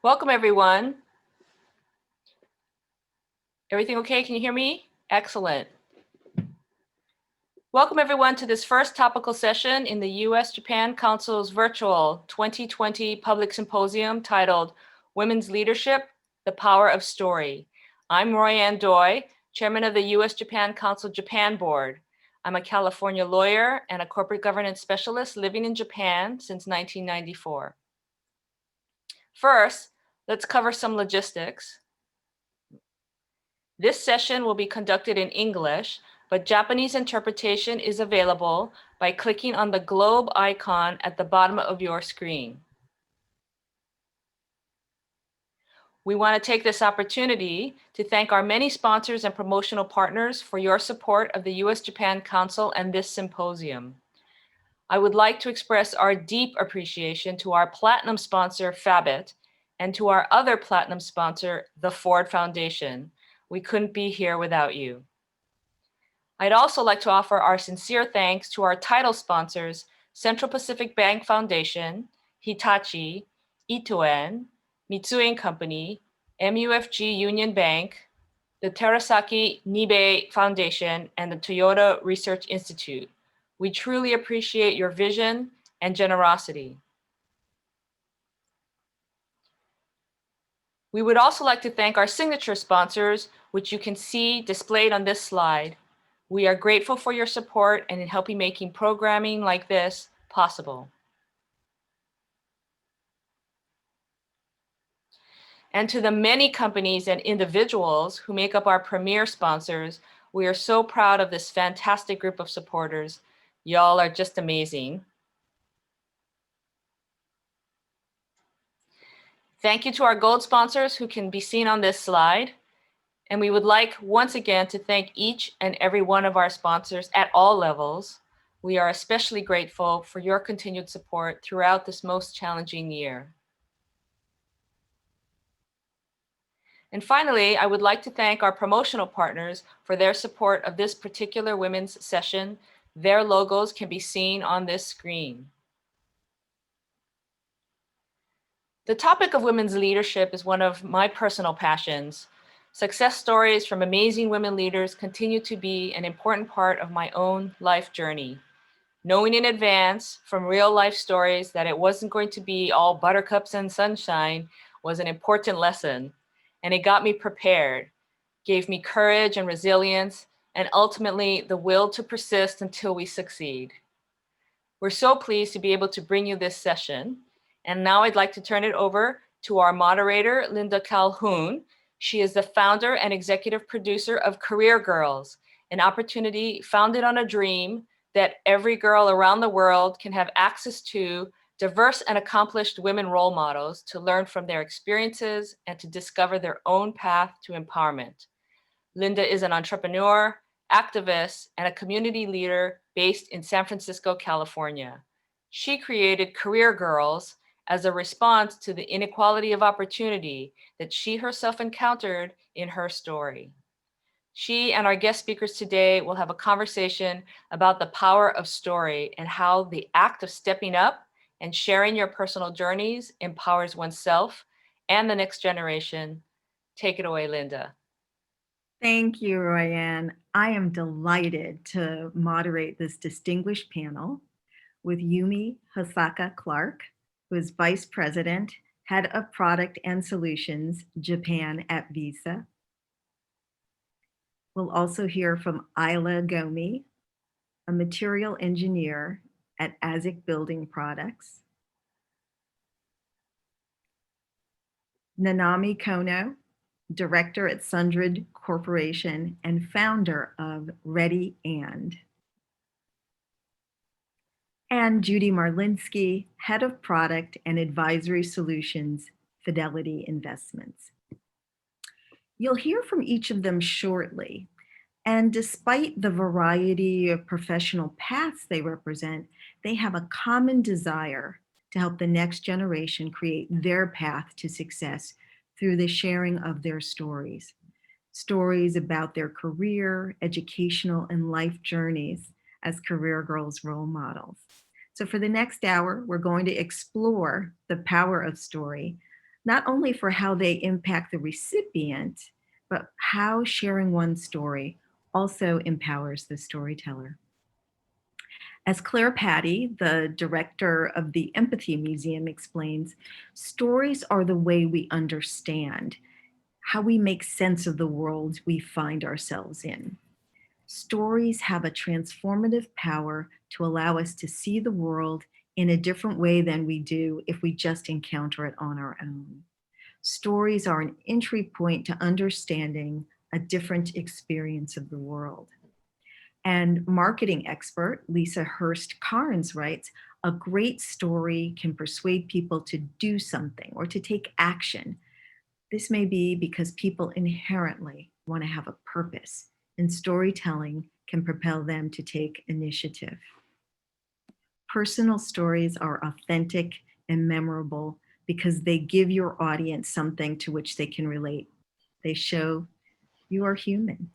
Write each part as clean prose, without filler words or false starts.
Welcome, everyone. Everything okay? Can you hear me? Excellent. Welcome, everyone, to this first topical session in the U.S.-Japan Council's virtual 2020 public symposium titled Women's Leadership, the Power of Story. I'm Roy-Ann Doi, chairman of the U.S.-Japan Council Japan Board. I'm a California lawyer and a corporate governance specialist living in Japan since 1994. First, let's cover some logistics. This session will be conducted in English, but Japanese interpretation is available by clicking on the globe icon at the bottom of your screen. We want to take this opportunity to thank our many sponsors and promotional partners for your support of the U.S.-Japan Council and this symposium. I would like to express our deep appreciation to our platinum sponsor, Fabit, and to our other platinum sponsor, the Ford Foundation. We couldn't be here without you. I'd also like to offer our sincere thanks to our title sponsors, Central Pacific Bank Foundation, Hitachi, Itoen, Mitsui & Company, MUFG Union Bank, the Terasaki Nibei Foundation, and the Toyota Research Institute. We truly appreciate your vision and generosity. We would also like to thank our signature sponsors, which you can see displayed on this slide. We are grateful for your support and in helping making programming like this possible. And to the many companies and individuals who make up our premier sponsors, we are so proud of this fantastic group of supporters. Y'all are just amazing. Thank you to our gold sponsors who can be seen on this slide. And we would like once again to thank each and every one of our sponsors at all levels. We are especially grateful for your continued support throughout this most challenging year. And finally, I would like to thank our promotional partners for their support of this particular women's session. Their logos can be seen on this screen. The topic of women's leadership is one of my personal passions. Success stories from amazing women leaders continue to be an important part of my own life journey. Knowing in advance from real life stories that it wasn't going to be all buttercups and sunshine was an important lesson, and it got me prepared, gave me courage and resilience, and ultimately the will to persist until we succeed. We're so pleased to be able to bring you this session. And now I'd like to turn it over to our moderator, Linda Calhoun. She is the founder and executive producer of Career Girls, an opportunity founded on a dream that every girl around the world can have access to diverse and accomplished women role models to learn from their experiences and to discover their own path to empowerment. Linda is an entrepreneur, activist, and a community leader based in San Francisco, California. She created Career Girls as a response to the inequality of opportunity that she herself encountered in her story. She and our guest speakers today will have a conversation about the power of story and how the act of stepping up and sharing your personal journeys empowers oneself and the next generation. Take it away, Linda. Thank you, Royanne. I am delighted to moderate this distinguished panel with Yumi Hosaka Clark, who is Vice President, Head of Product and Solutions, Japan at Visa. We'll also hear from Isla Gomi, a material engineer at ASIC Building Products. Nanami Kono, Director at Sundred Corporation and founder of Ready and Judy Marlinsky, Head of Product and Advisory Solutions, Fidelity Investments. You'll hear from each of them shortly, and despite the variety of professional paths they represent, they have a common desire to help the next generation create their path to success through the sharing of their stories. Stories about their career, educational, and life journeys as Career Girls role models. So for the next hour, we're going to explore the power of story not only for how they impact the recipient, but how sharing one story also empowers the storyteller. As Claire Patty, the director of the Empathy Museum, explains, stories are the way we understand how we make sense of the world we find ourselves in. Stories have a transformative power to allow us to see the world in a different way than we do if we just encounter it on our own. Stories are an entry point to understanding a different experience of the world. And marketing expert Lisa Hurst Carnes writes, a great story can persuade people to do something or to take action. This may be because people inherently want to have a purpose, and storytelling can propel them to take initiative. Personal stories are authentic and memorable because they give your audience something to which they can relate. They show you are human.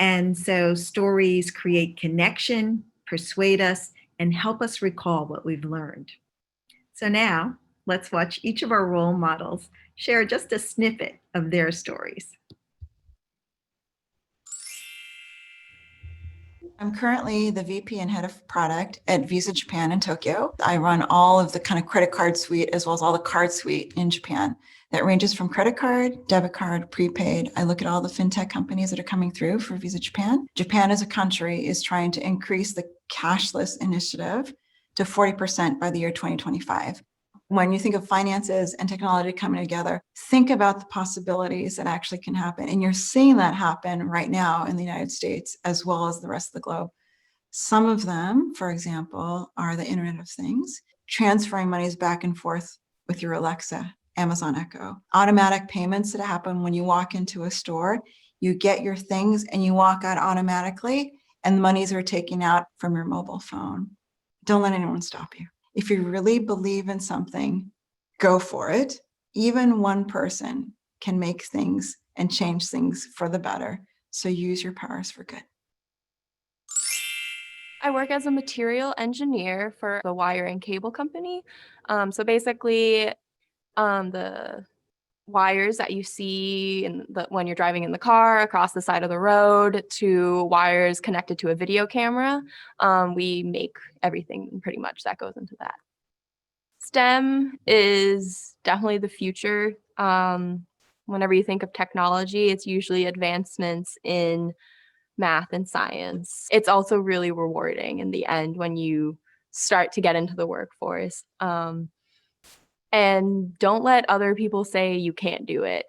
And so stories create connection, persuade us, and help us recall what we've learned. So now let's watch each of our role models share just a snippet of their stories. I'm currently the VP and head of product at Visa Japan in Tokyo. I run all of the kind of credit card suite as well as all the card suite in Japan. That ranges from credit card, debit card, prepaid. I look at all the fintech companies that are coming through for Visa Japan. Japan as a country is trying to increase the cashless initiative to 40% by the year 2025. When you think of finances and technology coming together, think about the possibilities that actually can happen. And you're seeing that happen right now in the United States as well as the rest of the globe. Some of them, for example, are the Internet of Things, transferring monies back and forth with your Alexa, Amazon Echo, automatic payments that happen when you walk into a store. You get your things and you walk out automatically, and the monies are taken out from your mobile phone. Don't let anyone stop you. If you really believe in something, go for it. Even one person can make things and change things for the better. So use your powers for good. I work as a material engineer for the wire and cable company. So basically, the wires that you see when you're driving in the car across the side of the road to wires connected to a video camera, we make everything pretty much that goes into that. STEM is definitely the future. Whenever you think of technology, it's usually advancements in math and science. It's also really rewarding in the end when you start to get into the workforce. And don't let other people say you can't do it.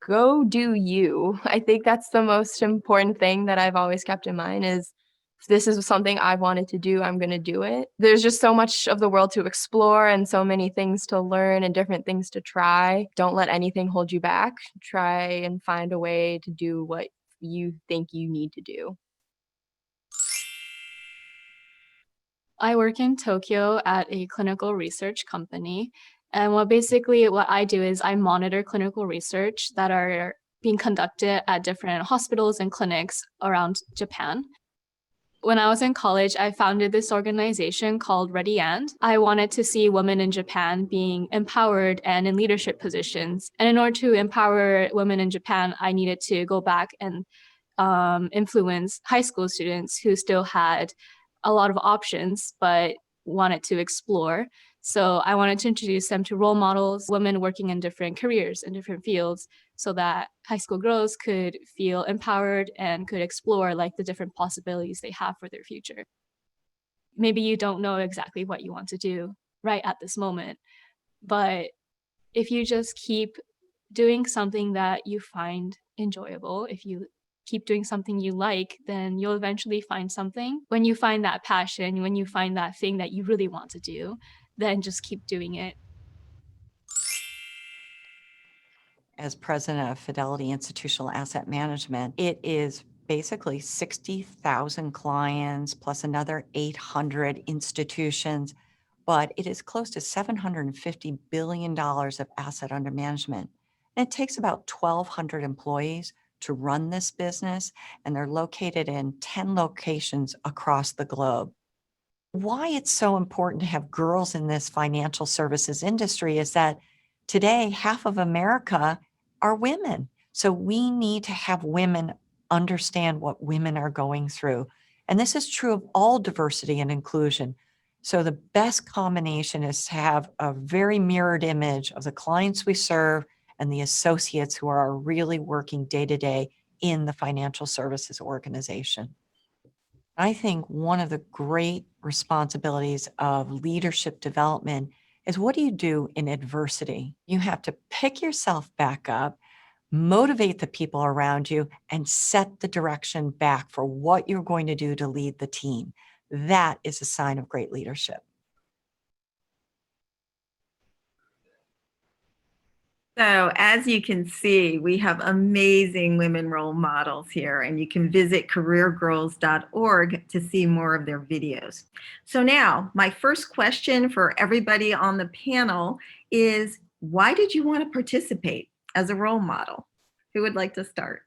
Go do you. I think that's the most important thing that I've always kept in mind is if this is something I wanted to do, I'm going to do it. There's just so much of the world to explore and so many things to learn and different things to try. Don't let anything hold you back. Try and find a way to do what you think you need to do. I work in Tokyo at a clinical research company. And what I do is I monitor clinical research that are being conducted at different hospitals and clinics around Japan. When I was in college, I founded this organization called Ready And. I wanted to see women in Japan being empowered and in leadership positions. And in order to empower women in Japan, I needed to go back and influence high school students who still had a lot of options, but wanted to explore. So I wanted to introduce them to role models, women working in different careers in different fields, so that high school girls could feel empowered and could explore like the different possibilities they have for their future. Maybe you don't know exactly what you want to do right at this moment, but if you just keep doing something that you find enjoyable, if you keep doing something you like, then you'll eventually find something. When you find that passion, when you find that thing that you really want to do, then just keep doing it. As president of Fidelity Institutional Asset Management, it is basically 60,000 clients plus another 800 institutions, but it is close to $750 billion of asset under management. And it takes about 1,200 employees to run this business, and they're located in 10 locations across the globe. Why it's so important to have girls in this financial services industry is that Today, half of America are women. So we need to have women understand what women are going through. And this is true of all diversity and inclusion. So the best combination is to have a very mirrored image of the clients we serve and the associates who are really working day to day in the financial services organization. I think one of the great responsibilities of leadership development is, what do you do in adversity? You have to pick yourself back up, motivate the people around you, and set the direction back for what you're going to do to lead the team. That is a sign of great leadership. So as you can see, we have amazing women role models here, and you can visit careergirls.org to see more of their videos. So now, my first question for everybody on the panel is, why did you want to participate as a role model? Who would like to start?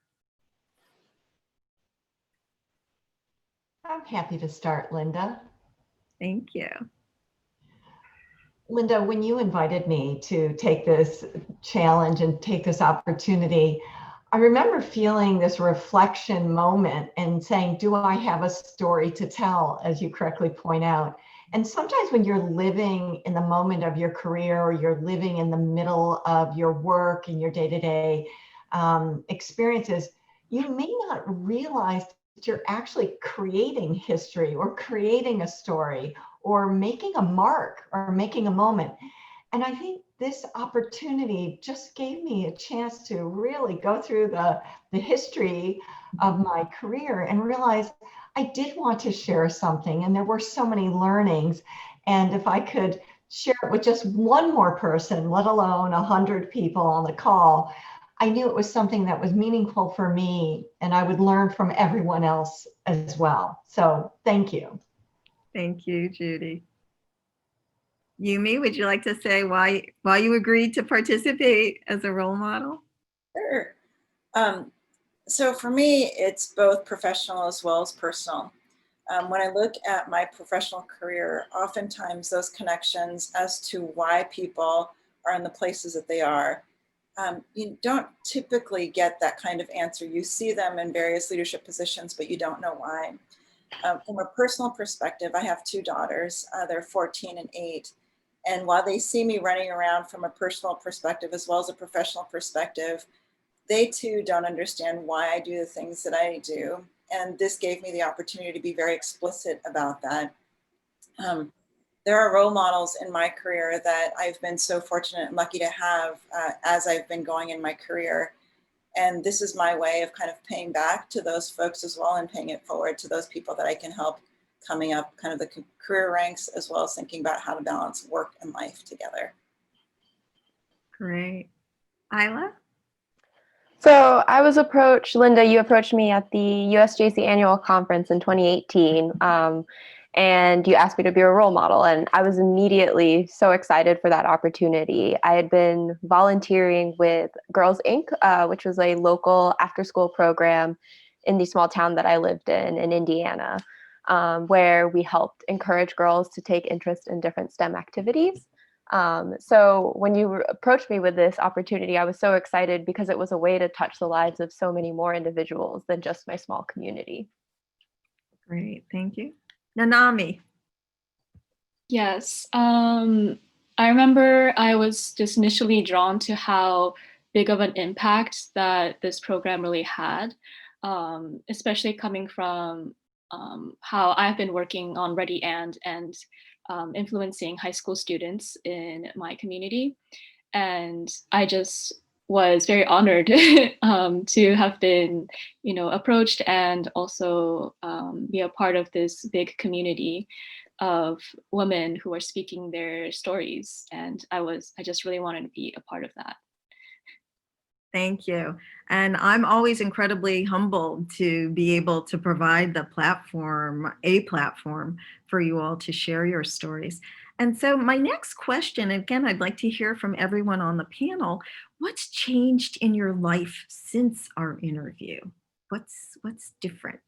I'm happy to start, Linda. Thank you. Linda, when you invited me to take this challenge and take this opportunity, I remember feeling this reflection moment and saying, do I have a story to tell, as you correctly point out? And sometimes when you're living in the moment of your career, or you're living in the middle of your work and your day-to-day experiences, you may not realize that you're actually creating history or creating a story or making a mark or making a moment. And I think this opportunity just gave me a chance to really go through the history of my career and realize I did want to share something, and there were so many learnings. And if I could share it with just one more person, let alone 100 people on the call, I knew it was something that was meaningful for me, and I would learn from everyone else as well. So thank you. Thank you, Judy. Yumi, would you like to say why you agreed to participate as a role model? Sure. So for me, it's both professional as well as personal. When I look at my professional career, oftentimes those connections as to why people are in the places that they are, you don't typically get that kind of answer. You see them in various leadership positions, but you don't know why. From a personal perspective, I have two daughters. They're 14 and 8. And while they see me running around from a personal perspective as well as a professional perspective, they too don't understand why I do the things that I do. And this gave me the opportunity to be very explicit about that. There are role models in my career that I've been so fortunate and lucky to have as I've been going in my career. And this is my way of kind of paying back to those folks as well, and paying it forward to those people that I can help coming up kind of the career ranks, as well as thinking about how to balance work and life together. Great. Isla? So I was approached, Linda, you approached me at the USJC annual conference in 2018, and you asked me to be a role model. And I was immediately so excited for that opportunity. I had been volunteering with Girls Inc., which was a local after-school program in the small town that I lived in Indiana, where we helped encourage girls to take interest in different STEM activities. So when you approached me with this opportunity, I was so excited because it was a way to touch the lives of so many more individuals than just my small community. Great, thank you. Nanami? Yes. I remember I was just initially drawn to how big of an impact that this program really had, especially coming from how I've been working on Ready and influencing high school students in my community. And I just was very honored to have been, approached and also be a part of this big community of women who are speaking their stories. And I just really wanted to be a part of that. Thank you. And I'm always incredibly humbled to be able to provide a platform for you all to share your stories. And so my next question, again, I'd like to hear from everyone on the panel. What's changed in your life since our interview? What's different?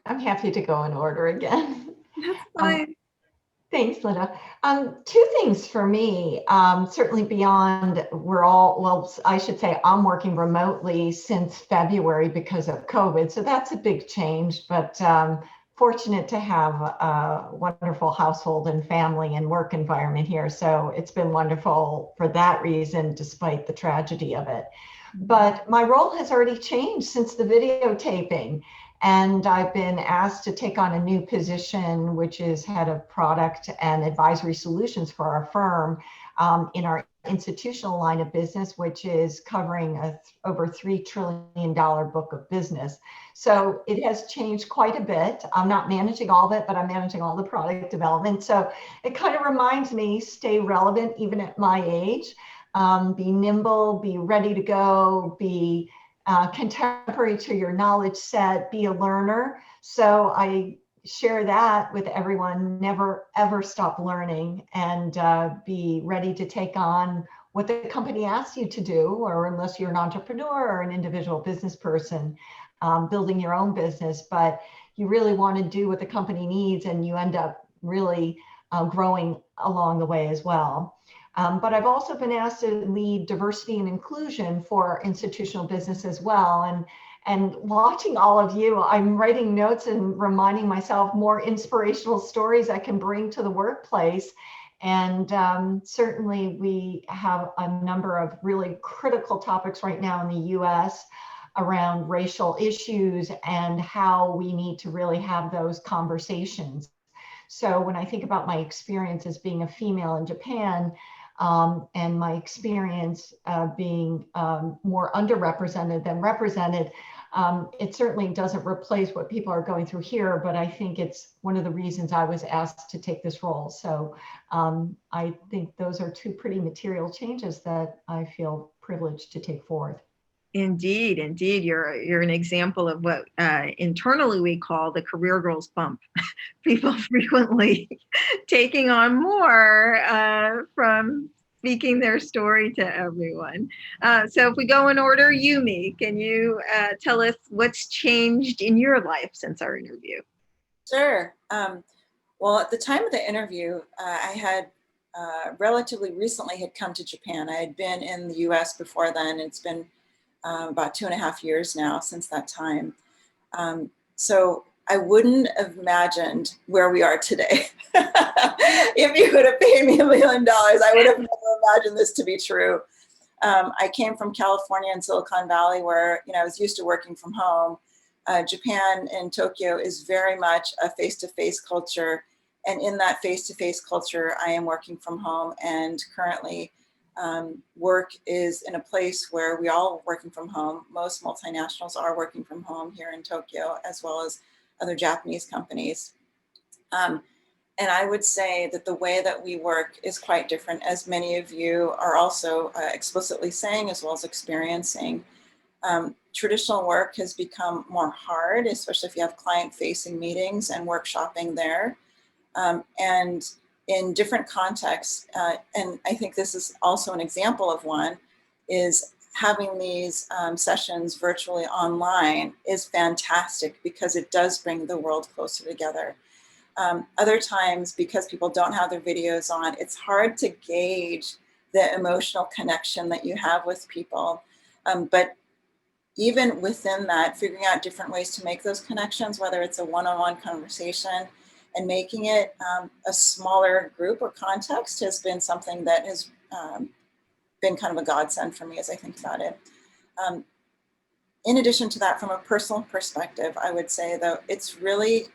I'm happy to go in order again. That's fine. Thanks, Linda. Two things for me, certainly beyond well, I should say I'm working remotely since February because of COVID. So that's a big change, but fortunate to have a wonderful household and family and work environment here. So it's been wonderful for that reason, despite the tragedy of it. But my role has already changed since the videotaping. And I've been asked to take on a new position, which is head of product and advisory solutions for our firm in our institutional line of business, which is covering over $3 trillion book of business. So it has changed quite a bit. I'm not managing all of it, but I'm managing all the product development. So it kind of reminds me, stay relevant even at my age, be nimble, be ready to go, be contemporary to your knowledge set, be a learner. So I share that with everyone, never ever stop learning, and be ready to take on what the company asks you to do, or unless you're an entrepreneur or an individual business person, building your own business, but you really want to do what the company needs, and you end up really growing along the way as well. But I've also been asked to lead diversity and inclusion for institutional business as well. And watching all of you, I'm writing notes and reminding myself more inspirational stories I can bring to the workplace. And certainly we have a number of really critical topics right now in the US around racial issues and how we need to really have those conversations. So when I think about my experience as being a female in Japan, and my experience being more underrepresented than represented, it certainly doesn't replace what people are going through here, but I think it's one of the reasons I was asked to take this role. So I think those are two pretty material changes that I feel privileged to take forth. Indeed, indeed. You're an example of what internally we call the career girls bump. People frequently taking on more from speaking their story to everyone. So if we go in order, Yumi, can you tell us what's changed in your life since our interview? Sure. Well, at the time of the interview, I had relatively recently had come to Japan. I had been in the US before then. It's been about 2.5 years now since that time. So I wouldn't have imagined where we are today. If you would have paid me $1 million, I would have never imagined this to be true. I came from California and Silicon Valley, where I was used to working from home. Japan and Tokyo is very much a face-to-face culture. And in that face-to-face culture, I am working from home, and currently work is in a place where we all are working from home. Most multinationals are working from home here in Tokyo, as well as other Japanese companies. And I would say that the way that we work is quite different, as many of you are also explicitly saying, as well as experiencing. Traditional work has become more hard, especially if you have client-facing meetings and workshopping there. And in different contexts, and I think this is also an example of one, is having these sessions virtually online is fantastic because it does bring the world closer together. Other times, because people don't have their videos on, it's hard to gauge the emotional connection that you have with people. But even within that, figuring out different ways to make those connections, whether it's a one-on-one conversation, and making it a smaller group or context has been something that has been kind of a godsend for me as I think about it. In addition to that, from a personal perspective, I would say, though, it's really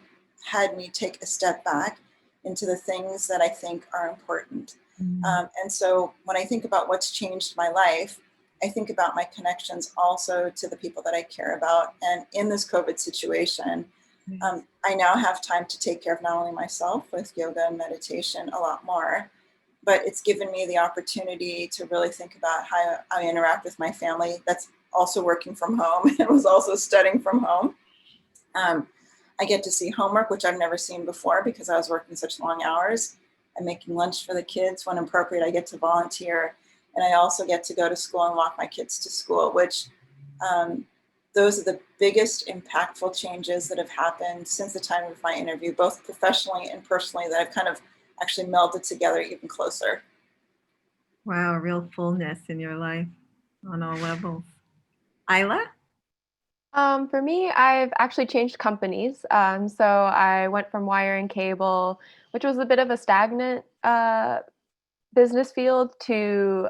had me take a step back into the things that I think are important. And so when I think about what's changed my life, I think about my connections also to the people that I care about. And in this COVID situation, I now have time to take care of not only myself with yoga and meditation a lot more, but it's given me the opportunity to really think about how I interact with my family that's also working from home and was also studying from home. I get to see homework, which I've never seen before because I was working such long hours. I'm making lunch for the kids. When appropriate, I get to volunteer. And I also get to go to school and walk my kids to school, which those are the biggest impactful changes that have happened since the time of my interview, both professionally and personally, that I've kind of actually melded together even closer. Wow, real fullness in your life on all levels. Isla? For me, I've actually changed companies. So I went from wire and cable, which was a bit of a stagnant business field, to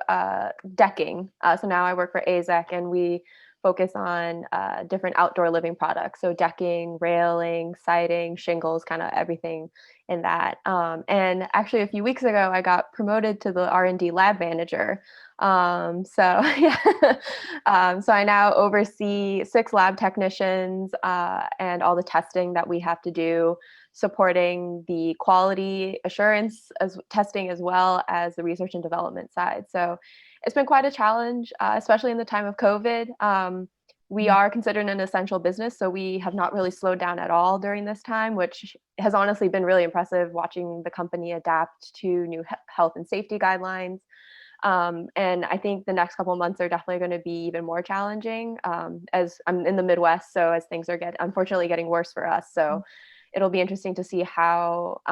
decking. So now I work for AZEC, and we focus on different outdoor living products. So decking, railing, siding, shingles, kind of everything in that. And actually, a few weeks ago, I got promoted to the R&D lab manager. So yeah, so I now oversee 6 lab technicians and all the testing that we have to do, supporting the quality assurance as testing, as well as the research and development side. So it's been quite a challenge, especially in the time of COVID. We are considered an essential business, so we have not really slowed down at all during this time, which has honestly been really impressive, watching the company adapt to new health and safety guidelines. And I think the next couple of months are definitely going to be even more challenging, as I'm in the Midwest. So as things are unfortunately getting worse for us. So it'll be interesting to see how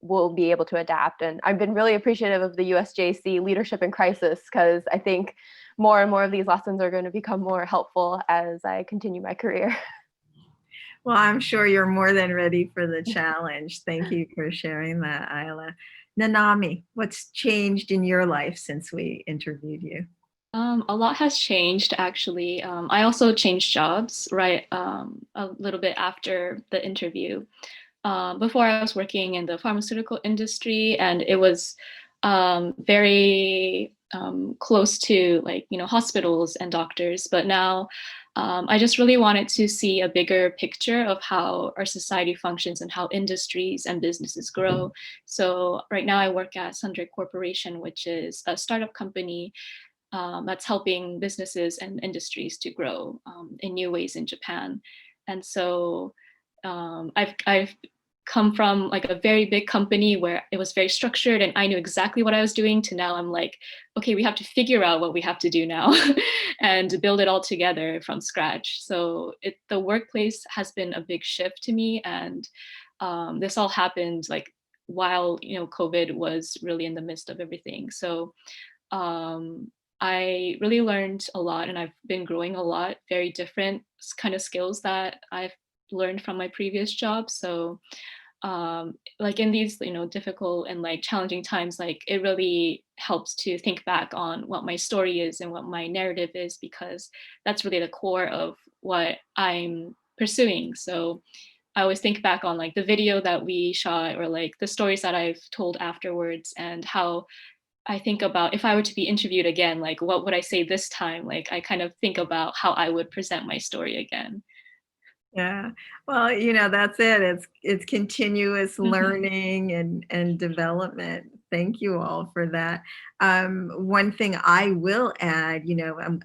we'll be able to adapt. And I've been really appreciative of the USJC leadership in crisis, because I think more and more of these lessons are going to become more helpful as I continue my career. Well, I'm sure you're more than ready for the challenge. Thank you for sharing that, Isla. Nanami, what's changed in your life since we interviewed you? A lot has changed, actually. I also changed jobs right a little bit after the interview. Before, I was working in the pharmaceutical industry, and it was very close to, like, hospitals and doctors. But now I just really wanted to see a bigger picture of how our society functions and how industries and businesses grow. So right now I work at Sundry Corporation, which is a startup company that's helping businesses and industries to grow in new ways in Japan. And so I've come from like a very big company where it was very structured and I knew exactly what I was doing, to now I'm like, okay, we have to figure out what we have to do now and build it all together from scratch. So the workplace has been a big shift to me, and this all happened like while COVID was really in the midst of everything. So um, I really learned a lot, and I've been growing a lot, very different kind of skills that I've learned from my previous job. So like in these difficult and like challenging times, like it really helps to think back on what my story is and what my narrative is, because that's really the core of what I'm pursuing. So I always think back on like the video that we shot, or like the stories that I've told afterwards, and how I think about, if I were to be interviewed again, like what would I say this time? Like I kind of think about how I would present my story again. Yeah. Well, that's it. It's continuous learning and development. Thank you all for that. One thing I will add,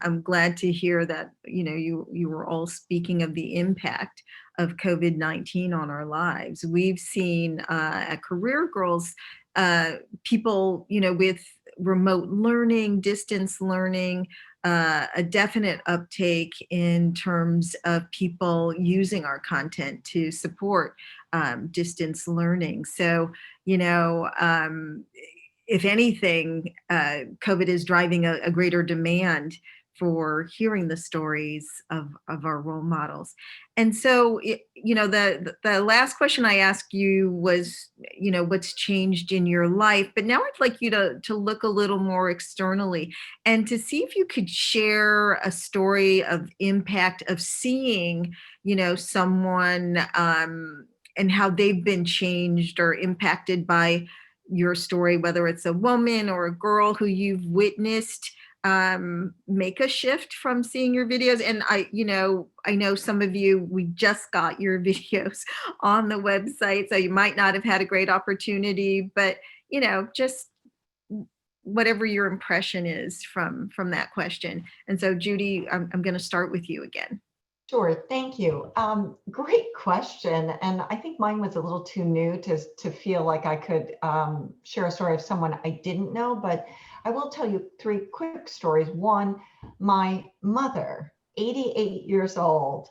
I'm glad to hear that, you were all speaking of the impact of COVID-19 on our lives. We've seen at Career Girls, people, with remote learning, distance learning, a definite uptake in terms of people using our content to support distance learning. So, if anything, COVID is driving a greater demand for hearing the stories of our role models. And so, the last question I asked you was, what's changed in your life? But now I'd like you to look a little more externally and to see if you could share a story of impact of seeing, someone and how they've been changed or impacted by your story, whether it's a woman or a girl who you've witnessed make a shift from seeing your videos. And I know some of you, we just got your videos on the website, so you might not have had a great opportunity, but just whatever your impression is from that question. And so Judy, I'm going to start with you again. Sure, thank you. Great question. And I think mine was a little too new to feel like I could share a story of someone I didn't know, but I will tell you 3 quick stories. One, my mother 88 years old,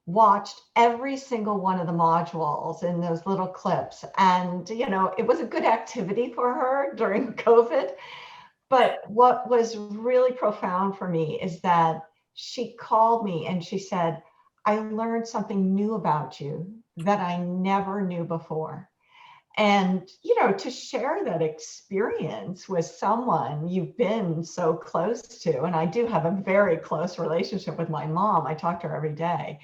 watched every single one of the modules in those little clips. And, it was a good activity for her during COVID. But what was really profound for me is that she called me and she said, I learned something new about you that I never knew before. And, to share that experience with someone you've been so close to, and I do have a very close relationship with my mom. I talk to her every day,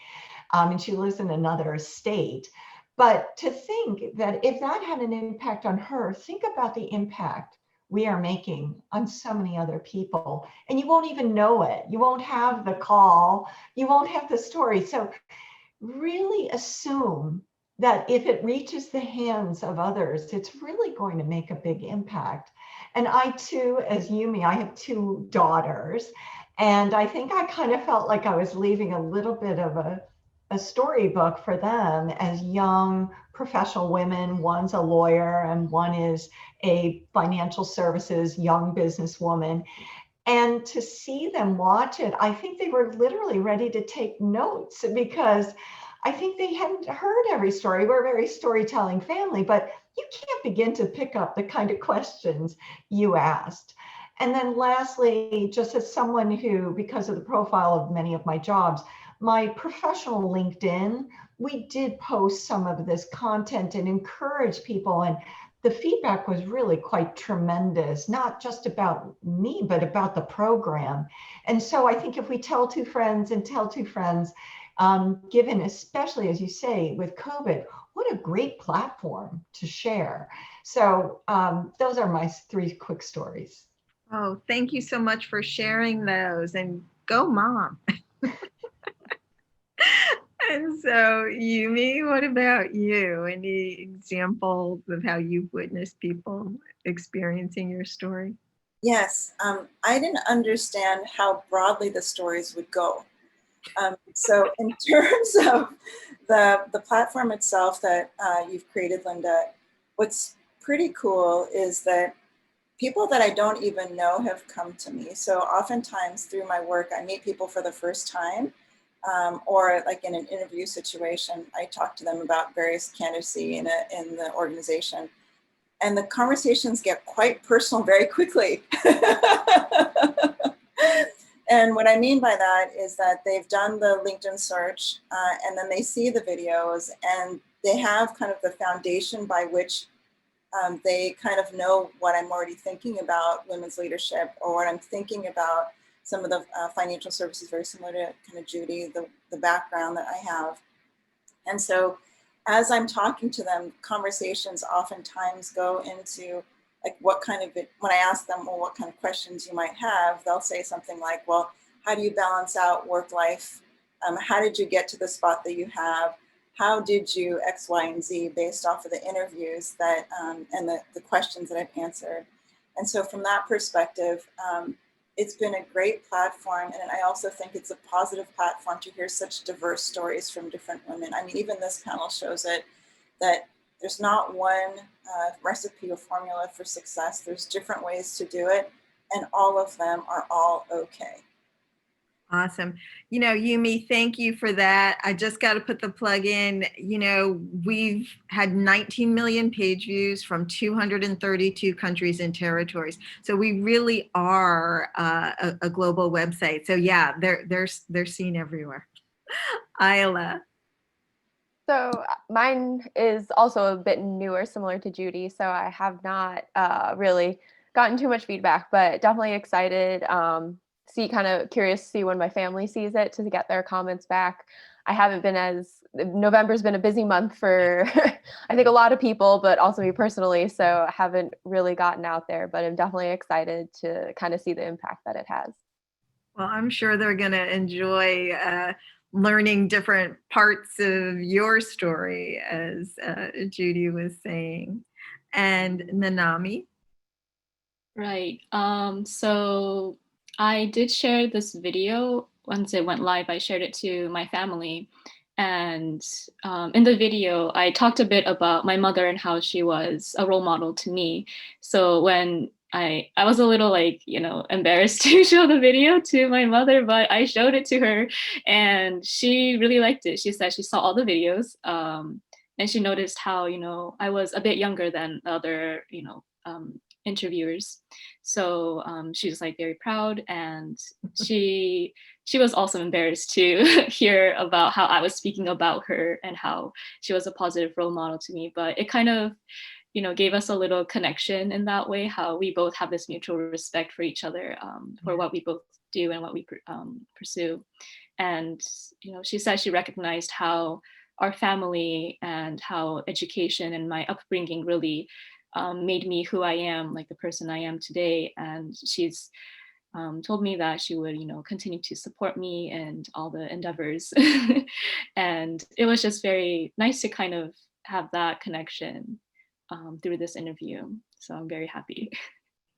and she lives in another state. But to think that if that had an impact on her, think about the impact we are making on so many other people. And you won't even know it. You won't have the call. You won't have the story. So really assume that if it reaches the hands of others, it's really going to make a big impact. And I too, as Yumi, I have 2 daughters. And I think I kind of felt like I was leaving a little bit of a storybook for them as young professional women. One's a lawyer and one is a financial services young businesswoman. And to see them watch it, I think they were literally ready to take notes, because I think they hadn't heard every story. We're a very storytelling family, but you can't begin to pick up the kind of questions you asked. And then lastly, just as someone who, because of the profile of many of my jobs, my professional LinkedIn, we did post some of this content and encourage people. And the feedback was really quite tremendous, not just about me, but about the program. And so I think if we tell 2 friends and tell 2 friends, given especially, as you say, with COVID, what a great platform to share. So those are my 3 quick stories. Oh, thank you so much for sharing those, and go mom. And so, Yumi, what about you? Any examples of how you've witnessed people experiencing your story? Yes, I didn't understand how broadly the stories would go. So in terms of the platform itself that you've created, Linda, what's pretty cool is that people that I don't even know have come to me. So oftentimes through my work, I meet people for the first time, or like in an interview situation, I talk to them about various candidacy in the organization. And the conversations get quite personal very quickly. And what I mean by that is that they've done the LinkedIn search, and then they see the videos, and they have kind of the foundation by which they kind of know what I'm already thinking about women's leadership, or what I'm thinking about some of the financial services, very similar to kind of Judy, the background that I have. And so as I'm talking to them, conversations oftentimes go into like when I ask them, well, what kind of questions you might have, they'll say something like, well, how do you balance out work life? How did you get to the spot that you have? How did you X, Y, and Z based off of the interviews that, and the questions that I've answered? And so from that perspective, it's been a great platform. And I also think it's a positive platform to hear such diverse stories from different women. I mean, even this panel shows it, that there's not one recipe or formula for success. There's different ways to do it, and all of them are all okay. Awesome. Yumi, thank you for that. I just got to put the plug in. We've had 19 million page views from 232 countries and territories. So we really are a global website. So yeah, they're seen everywhere. Isla. So mine is also a bit newer, similar to Judy. So I have not really gotten too much feedback, but definitely excited. Kind of curious to see when my family sees it to get their comments back. I haven't been November's been a busy month for I think a lot of people, but also me personally. So I haven't really gotten out there, but I'm definitely excited to kind of see the impact that it has. Well, I'm sure they're going to enjoy learning different parts of your story, as Judy was saying. And Nanami? Right. So I did share this video. Once it went live, I shared it to my family. And in the video, I talked a bit about my mother and how she was a role model to me. So when I was a little like, embarrassed to show the video to my mother, but I showed it to her and she really liked it. She said she saw all the videos, and she noticed how, I was a bit younger than the other, interviewers. So she was like very proud, and she was also embarrassed to hear about how I was speaking about her and how she was a positive role model to me. But it kind of, gave us a little connection in that way, how we both have this mutual respect for each other, for what we both do and what we pursue. And, she said she recognized how our family and how education and my upbringing really made me who I am, like the person I am today. And she's told me that she would, continue to support me and all the endeavors. And it was just very nice to kind of have that connection through this interview. So I'm very happy.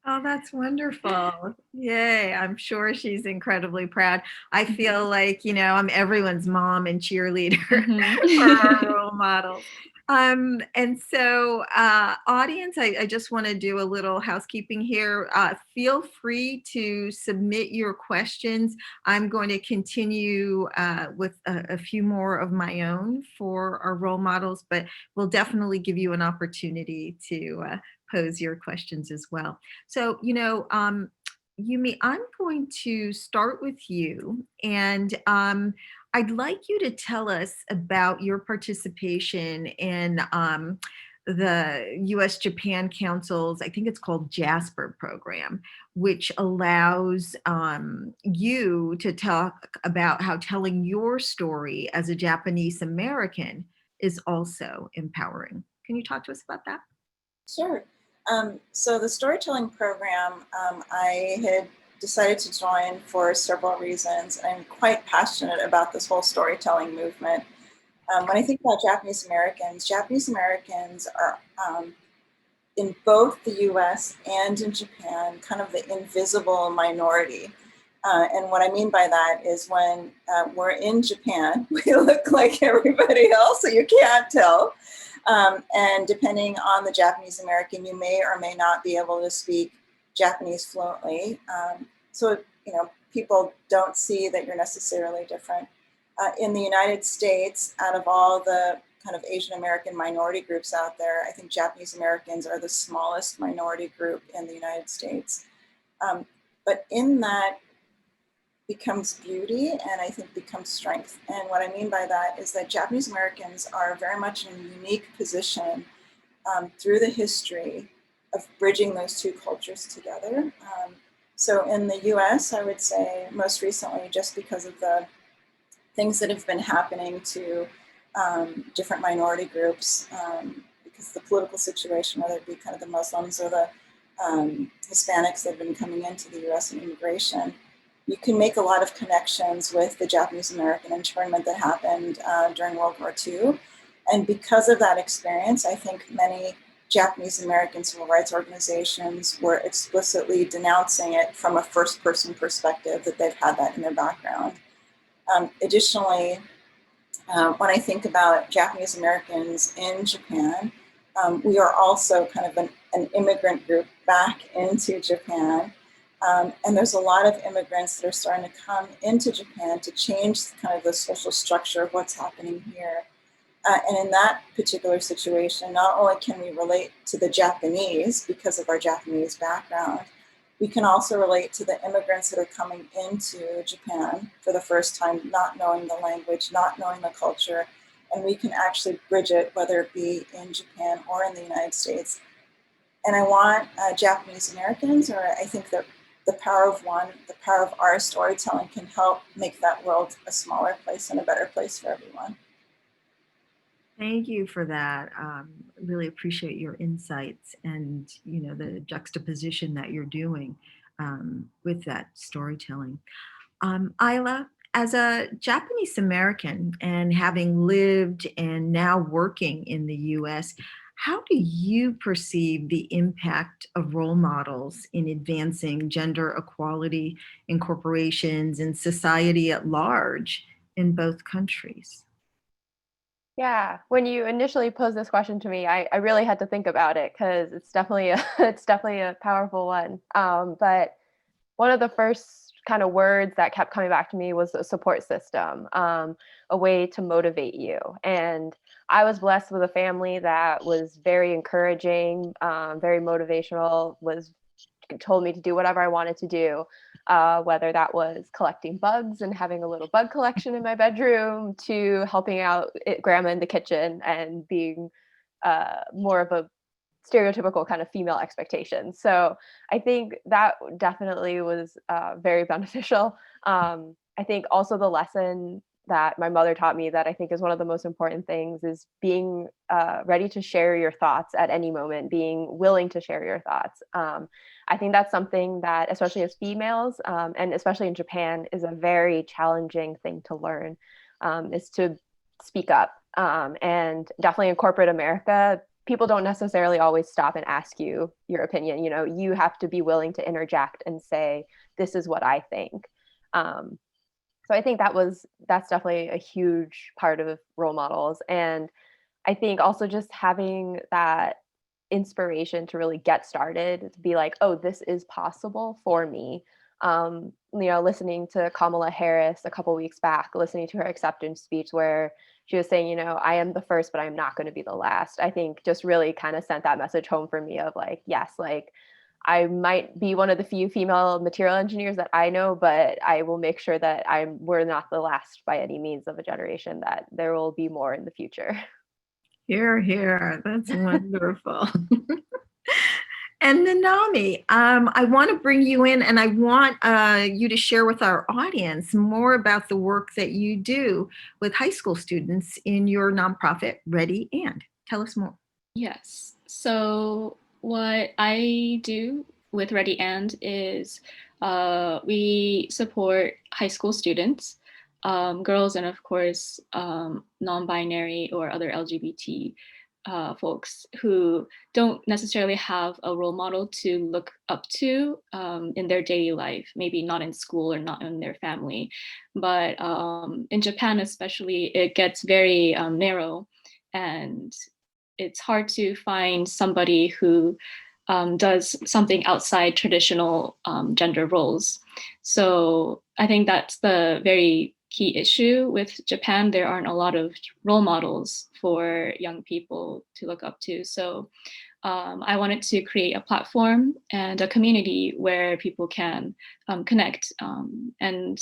Oh, that's wonderful. Yay. I'm sure she's incredibly proud. I feel like, I'm everyone's mom and cheerleader for our role models. And so, audience, I just want to do a little housekeeping here. Feel free to submit your questions. I'm going to continue with a few more of my own for our role models, but we'll definitely give you an opportunity to pose your questions as well. So, Yumi, I'm going to start with you, and I'd like you to tell us about your participation in the US Japan Council's, I think it's called Jasper program, which allows you to talk about how telling your story as a Japanese American is also empowering. Can you talk to us about that? Sure. So the storytelling program, I had decided to join for several reasons. I'm quite passionate about this whole storytelling movement. When I think about Japanese Americans are in both the US and in Japan, kind of the invisible minority. And what I mean by that is when we're in Japan, we look like everybody else, so you can't tell. And depending on the Japanese American, you may or may not be able to speak Japanese fluently. So, people don't see that you're necessarily different. In the United States, out of all the kind of Asian American minority groups out there, I think Japanese Americans are the smallest minority group in the United States. But in that becomes beauty, and I think becomes strength. And what I mean by that is that Japanese Americans are very much in a unique position through the history of bridging those two cultures together. So in the US, I would say most recently, just because of the things that have been happening to different minority groups, because the political situation, whether it be kind of the Muslims or the Hispanics that have been coming into the US and immigration, you can make a lot of connections with the Japanese American internment that happened during World War II. And because of that experience, I think many Japanese American civil rights organizations were explicitly denouncing it from a first person perspective, that they've had that in their background. Additionally, when I think about Japanese Americans in Japan, we are also kind of an immigrant group back into Japan. And there's a lot of immigrants that are starting to come into Japan to change kind of the social structure of what's happening here. And in that particular situation, not only can we relate to the Japanese because of our Japanese background, we can also relate to the immigrants that are coming into Japan for the first time, not knowing the language, not knowing the culture, and we can actually bridge it, whether it be in Japan or in the United States. And I want Japanese Americans, or I think that the power of one, the power of our storytelling can help make that world a smaller place and a better place for everyone. Thank you for that. Really appreciate your insights and the juxtaposition that you're doing with that storytelling. Isla, as a Japanese American and having lived and now working in the US, how do you perceive the impact of role models in advancing gender equality in corporations and society at large in both countries? Yeah, when you initially posed this question to me, I really had to think about it because it's definitely a it's definitely a powerful one. But one of the first kind of words that kept coming back to me was a support system, a way to motivate you. And I was blessed with a family that was very encouraging, very motivational, was told me to do whatever I wanted to do, whether that was collecting bugs and having a little bug collection in my bedroom, to helping out grandma in the kitchen and being more of a stereotypical kind of female expectation. So I think that definitely was very beneficial. I think also the lesson that my mother taught me that I think is one of the most important things is being ready to share your thoughts at any moment, being willing to share your thoughts. I think that's something that, especially as females, and especially in Japan, is a very challenging thing to learn, is to speak up. And definitely in corporate America, people don't necessarily always stop and ask you your opinion. You know, you have to be willing to interject and say, this is what I think. So I think that's definitely a huge part of role models. And I think also just having that inspiration to really get started, to be like, oh, this is possible for me. Listening to Kamala Harris a couple weeks back, listening to her acceptance speech where she was saying, I am the first, but I'm not going to be the last. I think just really kind of sent that message home for me of like, yes, like I might be one of the few female material engineers that I know, but I will make sure that we're not the last by any means of a generation, that there will be more in the future. Here, here. That's wonderful. And Nanami, I want to bring you in and I want you to share with our audience more about the work that you do with high school students in your nonprofit, Ready And. Tell us more. Yes. So what I do with Ready And is we support high school students, girls, and of course, non-binary or other LGBT folks who don't necessarily have a role model to look up to in their daily life, maybe not in school or not in their family. But in Japan especially, it gets very narrow, and it's hard to find somebody who does something outside traditional gender roles. So I think that's the very key issue with Japan. There aren't a lot of role models for young people to look up to. So I wanted to create a platform and a community where people can connect. And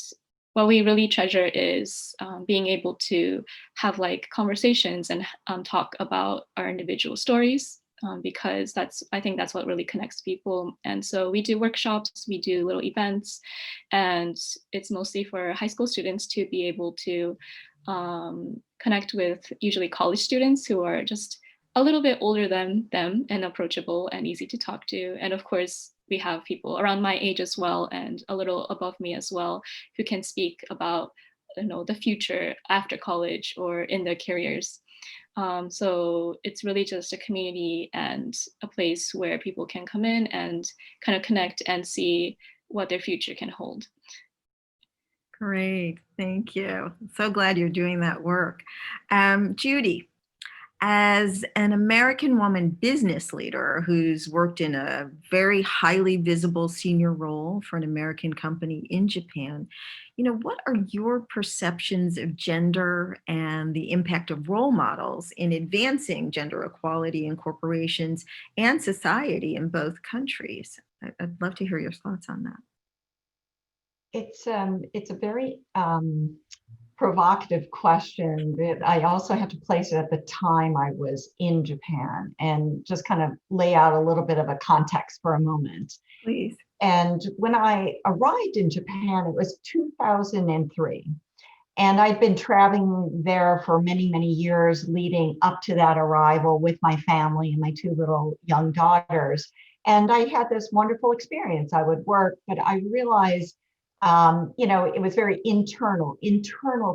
what we really treasure is being able to have like conversations and talk about our individual stories, because I think that's what really connects people. And so we do workshops, we do little events, and it's mostly for high school students to be able to connect with usually college students who are just a little bit older than them and approachable and easy to talk to. And of course, we have people around my age as well and a little above me as well who can speak about the future after college or in their careers. So it's really just a community and a place where people can come in and kind of connect and see what their future can hold. Great. Thank you. So glad you're doing that work. Judy, as an American woman business leader who's worked in a very highly visible senior role for an American company in Japan, what are your perceptions of gender and the impact of role models in advancing gender equality in corporations and society in both countries? I'd love to hear your thoughts on that. It's a very provocative question that I also have to place it at the time I was in Japan and just kind of lay out a little bit of a context for a moment. Please. And when I arrived in Japan, it was 2003. And I'd been traveling there for many, many years leading up to that arrival with my family and my two little young daughters. And I had this wonderful experience. I would work, but I realized it was very internal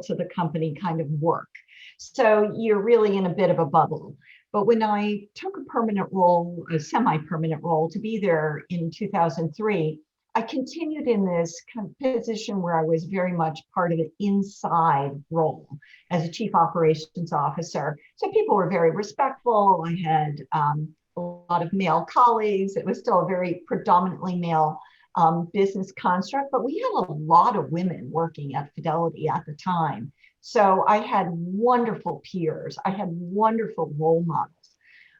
to the company kind of work. So you're really in a bit of a bubble. But when I took a permanent role, a semi-permanent role to be there in 2003, I continued in this kind of position where I was very much part of the inside role as a chief operations officer. So people were very respectful. I had a lot of male colleagues. It was still a very predominantly male business construct, but we had a lot of women working at Fidelity at the time. So I had wonderful peers. I had wonderful role models.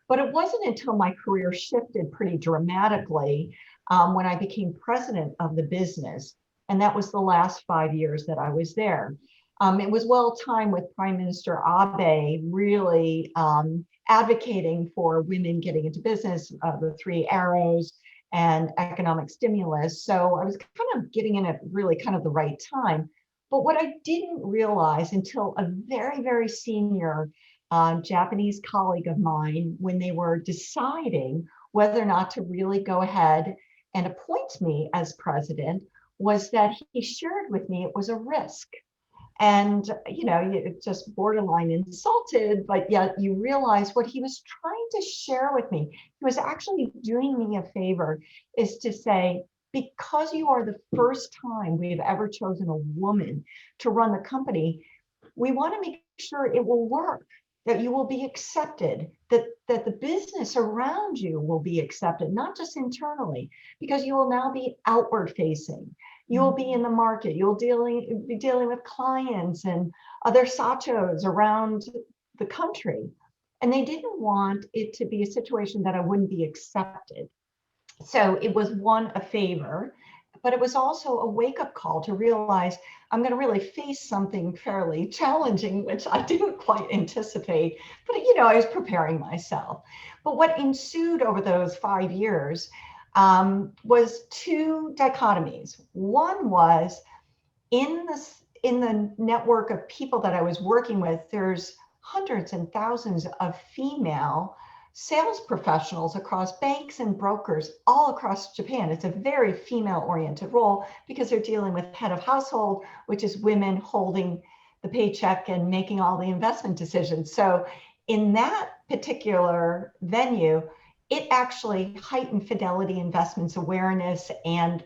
But it wasn't until my career shifted pretty dramatically when I became president of the business. And that was the last 5 years that I was there. It was well timed with Prime Minister Abe really advocating for women getting into business, the three arrows and economic stimulus. So I was kind of getting in at really kind of the right time. But what I didn't realize until a very, very senior Japanese colleague of mine, when they were deciding whether or not to really go ahead and appoint me as president, was that he shared with me it was a risk. And, you know, it's just borderline insulted, but yet you realize what he was trying to share with me. He was actually doing me a favor, is to say, because you are the first time we've ever chosen a woman to run the company, we want to make sure it will work, that you will be accepted, that the business around you will be accepted, not just internally, because you will now be outward facing. You will be in the market. You'll be dealing with clients and other sachos around the country. And they didn't want it to be a situation that I wouldn't be accepted. So it was one, a favor, but it was also a wake-up call to realize I'm going to really face something fairly challenging, which I didn't quite anticipate, but you know, I was preparing myself. But what ensued over those 5 years was two dichotomies. One was in the network of people that I was working with, there's hundreds and thousands of female sales professionals across banks and brokers all across Japan. It's a very female-oriented role because they're dealing with head of household, which is women holding the paycheck and making all the investment decisions. So in that particular venue, it actually heightened Fidelity Investments awareness and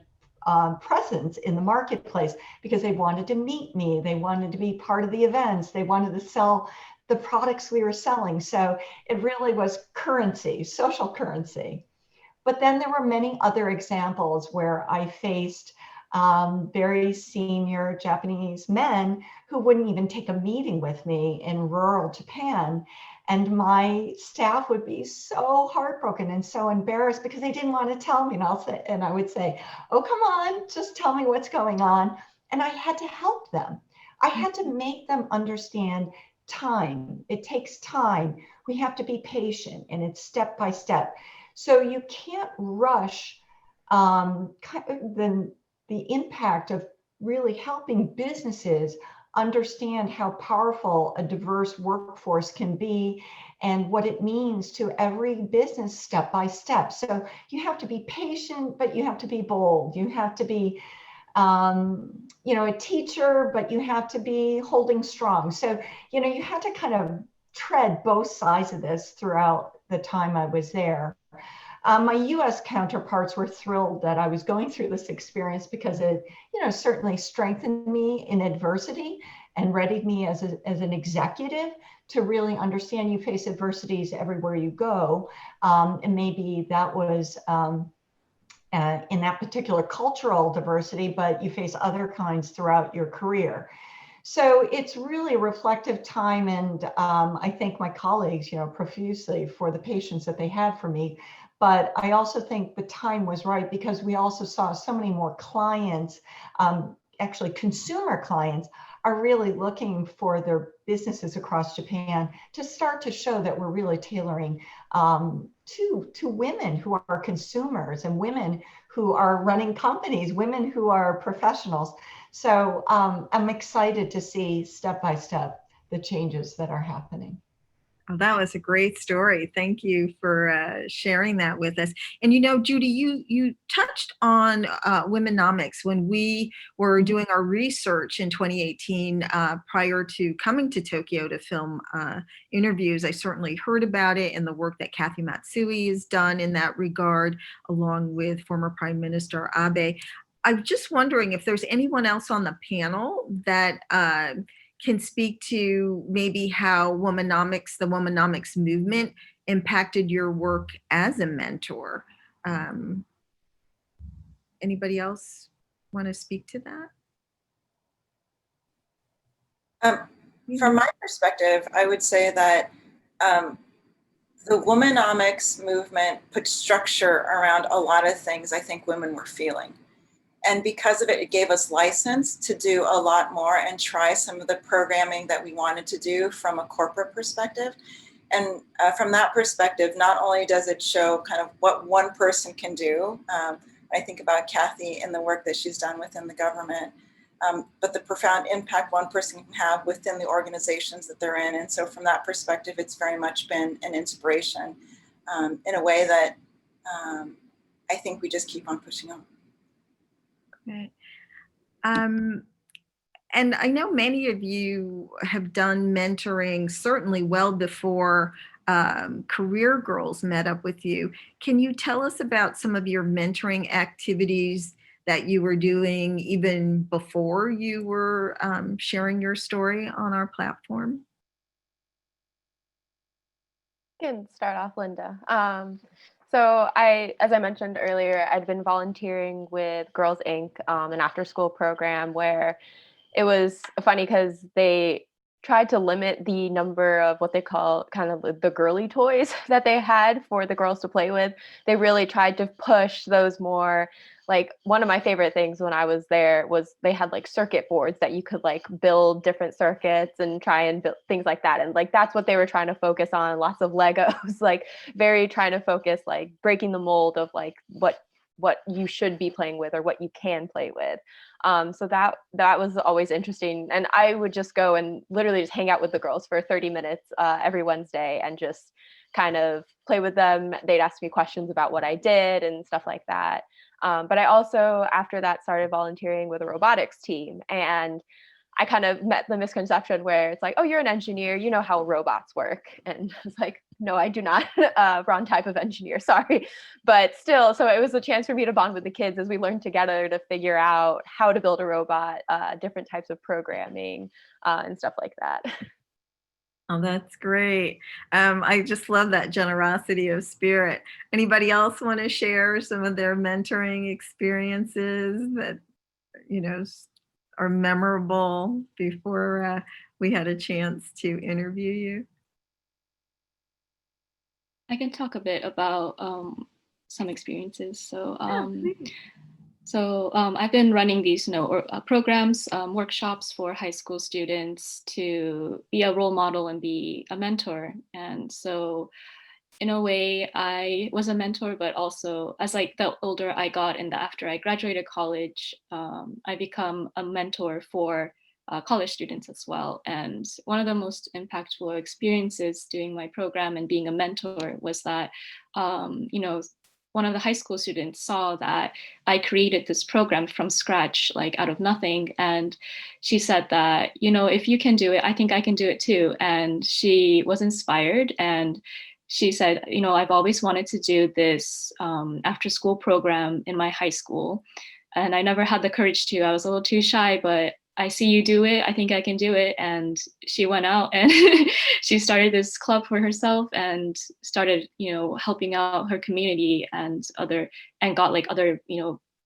presence in the marketplace because they wanted to meet me. They wanted to be part of the events. They wanted to sell the products we were selling. So it really was currency, social currency. But then there were many other examples where I faced very senior Japanese men who wouldn't even take a meeting with me in rural Japan. And my staff would be so heartbroken and so embarrassed because they didn't want to tell me. And I would say, oh, come on, just tell me what's going on. And I had to help them. I had to make them understand time. It takes time. We have to be patient, and it's step by step. So you can't rush the impact of really helping businesses understand how powerful a diverse workforce can be and what it means to every business step by step. So you have to be patient, but you have to be bold. You have to be you know, a teacher, but you have to be holding strong. So, you know, you had to kind of tread both sides of this throughout the time I was there. My US counterparts were thrilled that I was going through this experience because it, you know, certainly strengthened me in adversity and readied me as an executive to really understand you face adversities everywhere you go. And maybe that was in that particular cultural diversity, but you face other kinds throughout your career. So it's really a reflective time, and I thank my colleagues, you know, profusely for the patience that they had for me. But I also think the time was right because we also saw so many more clients, actually consumer clients, are really looking for their businesses across Japan to start to show that we're really tailoring to women who are consumers and women who are running companies, women who are professionals. So I'm excited to see step by step the changes that are happening. Oh, that was a great story. Thank you for sharing that with us. And Judy, you touched on Womenomics when we were doing our research in 2018 prior to coming to Tokyo to film interviews. I certainly heard about it and the work that Kathy Matsui has done in that regard, along with former Prime Minister Abe. I'm just wondering if there's anyone else on the panel that can speak to maybe how the Womenomics movement impacted your work as a mentor. Anybody else want to speak to that? From my perspective, I would say that the Womenomics movement put structure around a lot of things I think women were feeling. And because of it, it gave us license to do a lot more and try some of the programming that we wanted to do from a corporate perspective. And from that perspective, not only does it show kind of what one person can do, I think about Kathy and the work that she's done within the government, but the profound impact one person can have within the organizations that they're in. And so from that perspective, it's very much been an inspiration in a way that I think we just keep on pushing on. Okay. And I know many of you have done mentoring certainly well before Career Girls met up with you. Can you tell us about some of your mentoring activities that you were doing even before you were sharing your story on our platform? I can start off, Linda. As I mentioned earlier, I'd been volunteering with Girls Inc., an after-school program where it was funny because they tried to limit the number of what they call kind of the girly toys that they had for the girls to play with. They really tried to push those more. Like, one of my favorite things when I was there was they had like circuit boards that you could like build different circuits and try and build things like that. And like, that's what they were trying to focus on. Lots of Legos, like very trying to focus, like breaking the mold of like what you should be playing with or what you can play with. So that was always interesting. And I would just go and literally just hang out with the girls for 30 minutes every Wednesday and just kind of play with them. They'd ask me questions about what I did and stuff like that. But I also, after that, started volunteering with a robotics team. And I kind of met the misconception where it's like, oh, you're an engineer, you know how robots work. And I was like, no, I do not. Wrong type of engineer, sorry. But still, so it was a chance for me to bond with the kids as we learned together to figure out how to build a robot, different types of programming and stuff like that. Oh, that's great. I just love that generosity of spirit. Anybody else want to share some of their mentoring experiences that, are memorable before we had a chance to interview you? I can talk a bit about some experiences. I've been running these, programs, workshops for high school students to be a role model and be a mentor. And so, in a way, I was a mentor, but also as like the older I got and after I graduated college, I become a mentor for college students as well. And one of the most impactful experiences doing my program and being a mentor was that, one of the high school students saw that I created this program from scratch, like out of nothing. And she said that, if you can do it, I think I can do it too. And she was inspired. And she said, I've always wanted to do this after school program in my high school. And I never had the courage to. I was a little too shy, but I see you do it. I think I can do it. And she went out and she started this club for herself and started, helping out her community and got like other,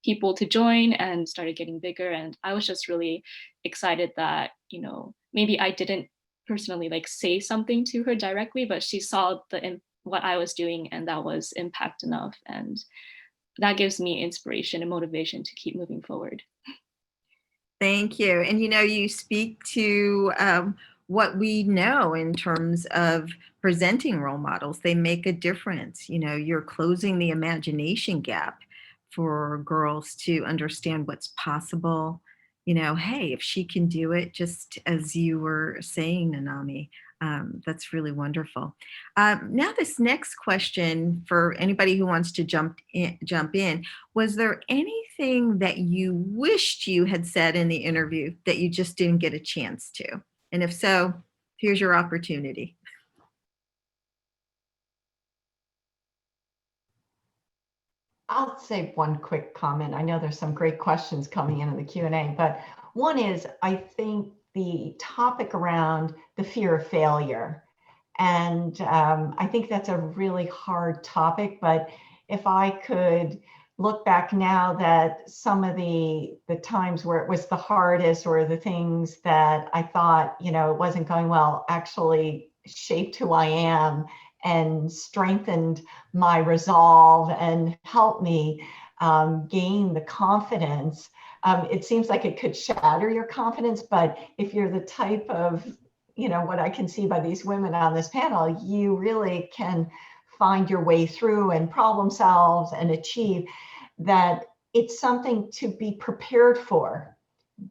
people to join and started getting bigger. And I was just really excited that, maybe I didn't personally like say something to her directly, but she saw what I was doing and that was impact enough. And that gives me inspiration and motivation to keep moving forward. Thank you. And you speak to what we know in terms of presenting role models. They make a difference. You're closing the imagination gap for girls to understand what's possible. Hey, if she can do it, just as you were saying, Nanami, That's really wonderful. Now, this next question for anybody who wants to jump in, was there anything that you wished you had said in the interview that you just didn't get a chance to? And if so, here's your opportunity. I'll say one quick comment. I know there's some great questions coming in the Q&A, but one is, I think the topic around the fear of failure. And I think that's a really hard topic, but if I could look back now that some of the times where it was the hardest, or the things that I thought, it wasn't going well, actually shaped who I am and strengthened my resolve and helped me gain the confidence. It seems like it could shatter your confidence, but if you're the type of, what I can see by these women on this panel, you really can find your way through and problem solve and achieve that. It's something to be prepared for.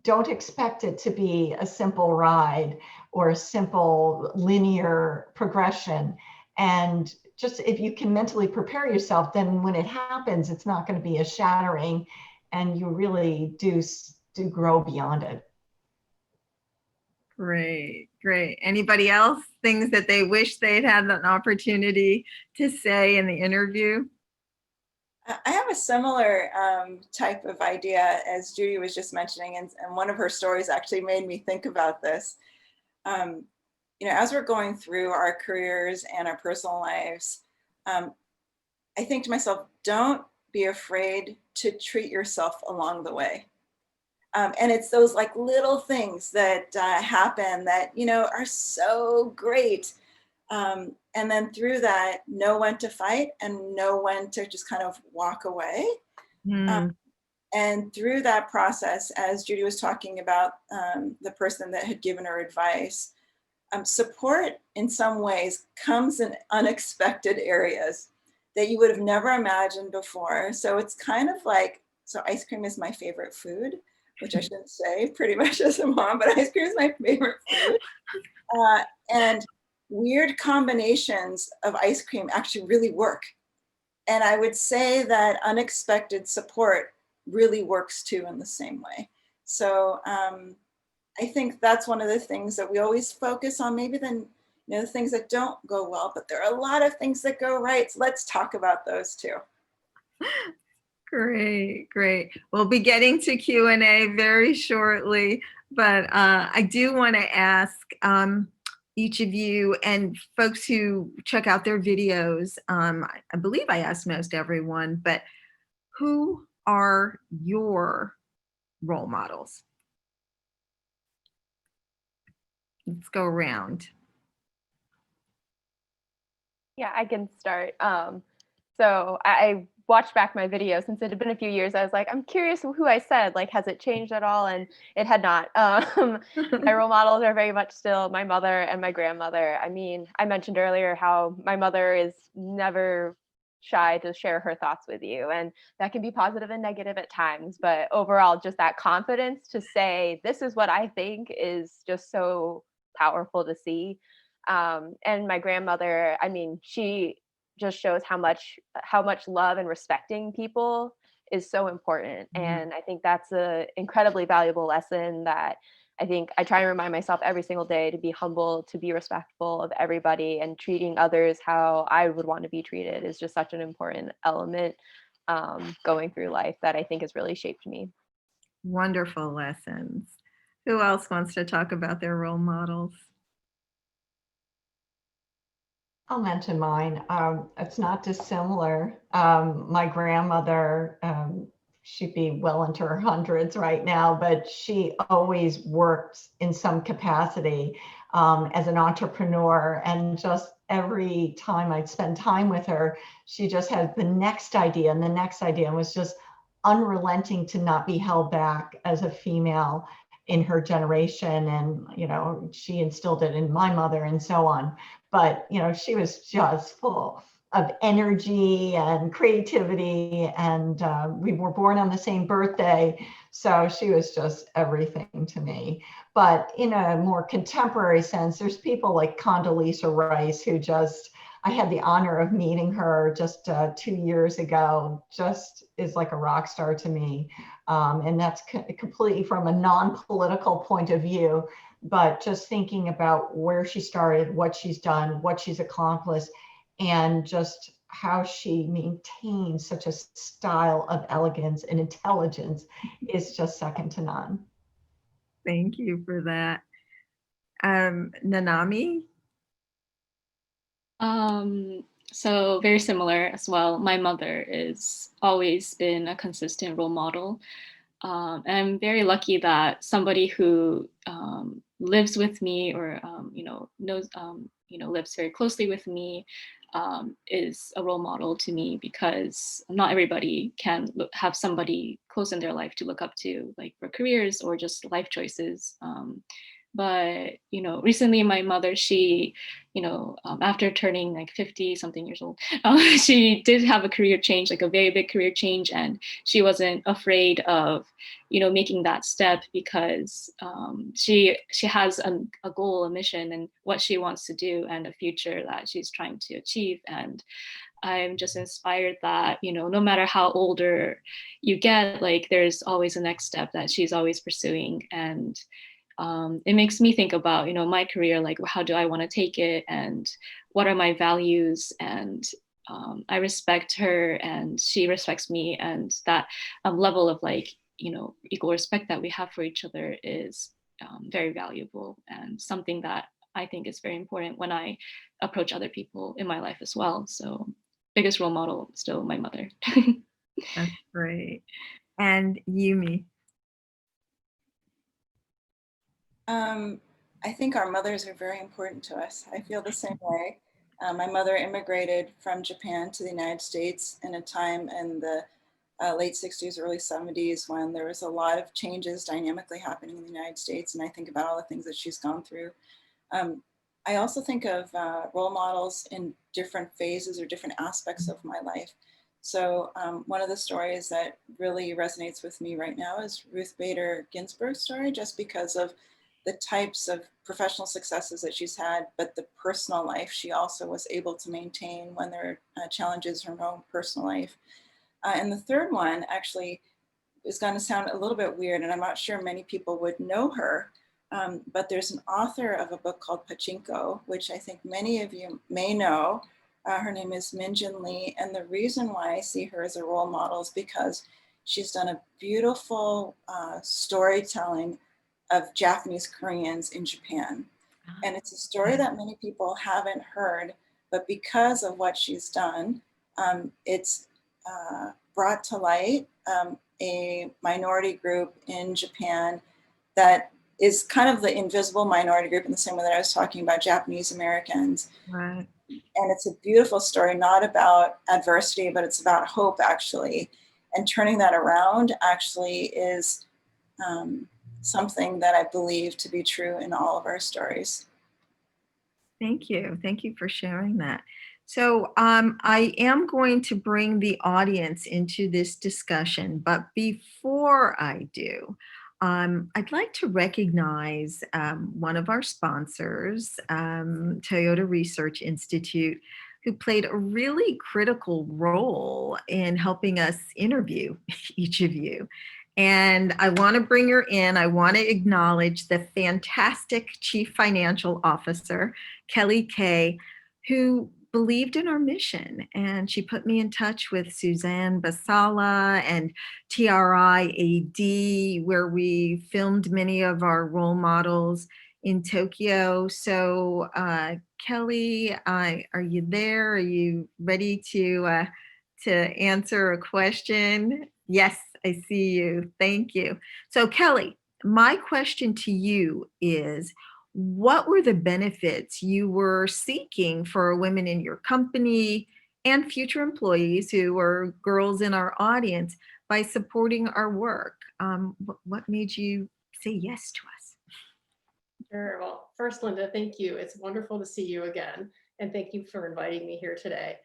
Don't expect it to be a simple ride or a simple linear progression. And just if you can mentally prepare yourself, then when it happens, it's not going to be a shattering, and you really do grow beyond it. Great, great. Anybody else? Things that they wish they'd had an opportunity to say in the interview? I have a similar type of idea as Judy was just mentioning, and one of her stories actually made me think about this. As we're going through our careers and our personal lives, I think to myself, don't be afraid to treat yourself along the way. And it's those like little things that happen that, are so great. And then through that, know when to fight and know when to just kind of walk away. And through that process, as Judy was talking about, the person that had given her advice, support in some ways comes in unexpected areas that you would have never imagined before. So it's kind of like, so ice cream is my favorite food, which I shouldn't say pretty much as a mom, but ice cream is my favorite food. And weird combinations of ice cream actually really work. And I would say that unexpected support really works too in the same way. So I think that's one of the things that we always focus on, maybe the things that don't go well, but there are a lot of things that go right. So let's talk about those too. Great, great. We'll be getting to Q&A very shortly, but I do want to ask each of you and folks who check out their videos, I believe I asked most everyone, but who are your role models? Let's go around. Yeah, I can start. So I watched back my video since it had been a few years. I was like, I'm curious who I said, like, has it changed at all? And it had not. My role models are very much still my mother and my grandmother. I mean, I mentioned earlier how my mother is never shy to share her thoughts with you, and that can be positive and negative at times, but overall, just that confidence to say, this is what I think, is just so powerful to see. And my grandmother, I mean, she just shows how much love and respecting people is so important. And I think that's a incredibly valuable lesson that I think I try and remind myself every single day, to be humble, to be respectful of everybody, and treating others how I would want to be treated is just such an important element going through life that I think has really shaped me. Wonderful lessons. Who else wants to talk about their role models? I'll mention mine. It's not dissimilar. My grandmother, she'd be well into her hundreds right now, but she always worked in some capacity as an entrepreneur. And just every time I'd spend time with her, she just had the next idea and the next idea, and was just unrelenting to not be held back as a female in her generation. And, she instilled it in my mother and so on. But, she was just full of energy and creativity. And we were born on the same birthday. So she was just everything to me. But in a more contemporary sense, there's people like Condoleezza Rice, who just, I had the honor of meeting her just 2 years ago, just is like a rock star to me. And that's completely from a non-political point of view, but just thinking about where she started, what she's done, what she's accomplished, and just how she maintains such a style of elegance and intelligence is just second to none. Thank you for that. Nanami? So very similar as well. My mother has always been a consistent role model. And I'm very lucky that somebody who lives with me or knows lives very closely with me is a role model to me, because not everybody can have somebody close in their life to look up to, like for careers or just life choices. But recently my mother, she after turning like 50 something years old, she did have a career change, like a very big career change, and she wasn't afraid of making that step, because she has a goal, a mission, and what she wants to do, and a future that she's trying to achieve. And I'm just inspired that no matter how older you get, like there's always a next step that she's always pursuing. And it makes me think about my career, like how do I want to take it, and what are my values. And I respect her and she respects me, and that level of like equal respect that we have for each other is very valuable, and something that I think is very important when I approach other people in my life as well. So biggest role model still my mother. That's great. And Yumi? I think our mothers are very important to us. I feel the same way. My mother immigrated from Japan to the United States in a time in the late 60s, early 70s, when there was a lot of changes dynamically happening in the United States. And I think about all the things that she's gone through. I also think of role models in different phases or different aspects of my life. So one of the stories that really resonates with me right now is Ruth Bader Ginsburg's story, just because of the types of professional successes that she's had, but the personal life she also was able to maintain when there are challenges in her own personal life. And the third one actually is going to sound a little bit weird, and I'm not sure many people would know her, but there's an author of a book called Pachinko, which I think many of you may know. Her name is Min-Jin Lee, and the reason why I see her as a role model is because she's done a beautiful storytelling of Japanese Koreans in Japan. And it's a story that many people haven't heard, but because of what she's done, it's brought to light a minority group in Japan that is kind of the invisible minority group, in the same way that I was talking about Japanese Americans. Right. And it's a beautiful story, not about adversity, but it's about hope, actually. And turning that around actually is something that I believe to be true in all of our stories. Thank you. Thank you for sharing that. So I am going to bring the audience into this discussion, but before I do, I'd like to recognize one of our sponsors, Toyota Research Institute, who played a really critical role in helping us interview each of you. And I want to bring her in. I want to acknowledge the fantastic Chief Financial Officer, Kelly Kay, who believed in our mission. And she put me in touch with Suzanne Basala and TRIAD, where we filmed many of our role models in Tokyo. So Kelly, are you there? Are you ready to answer a question? Yes, I see you. Thank you. So Kelly, my question to you is, what were the benefits you were seeking for women in your company and future employees who are girls in our audience by supporting our work? What made you say yes to us? Sure. Well, first, Linda, thank you. It's wonderful to see you again. And thank you for inviting me here today.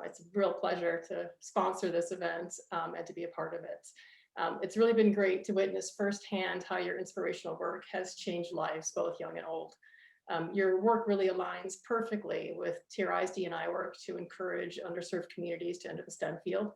It's a real pleasure to sponsor this event and to be a part of it. It's really been great to witness firsthand how your inspirational work has changed lives, both young and old. Your work really aligns perfectly with TRI's D&I work to encourage underserved communities to enter the STEM field.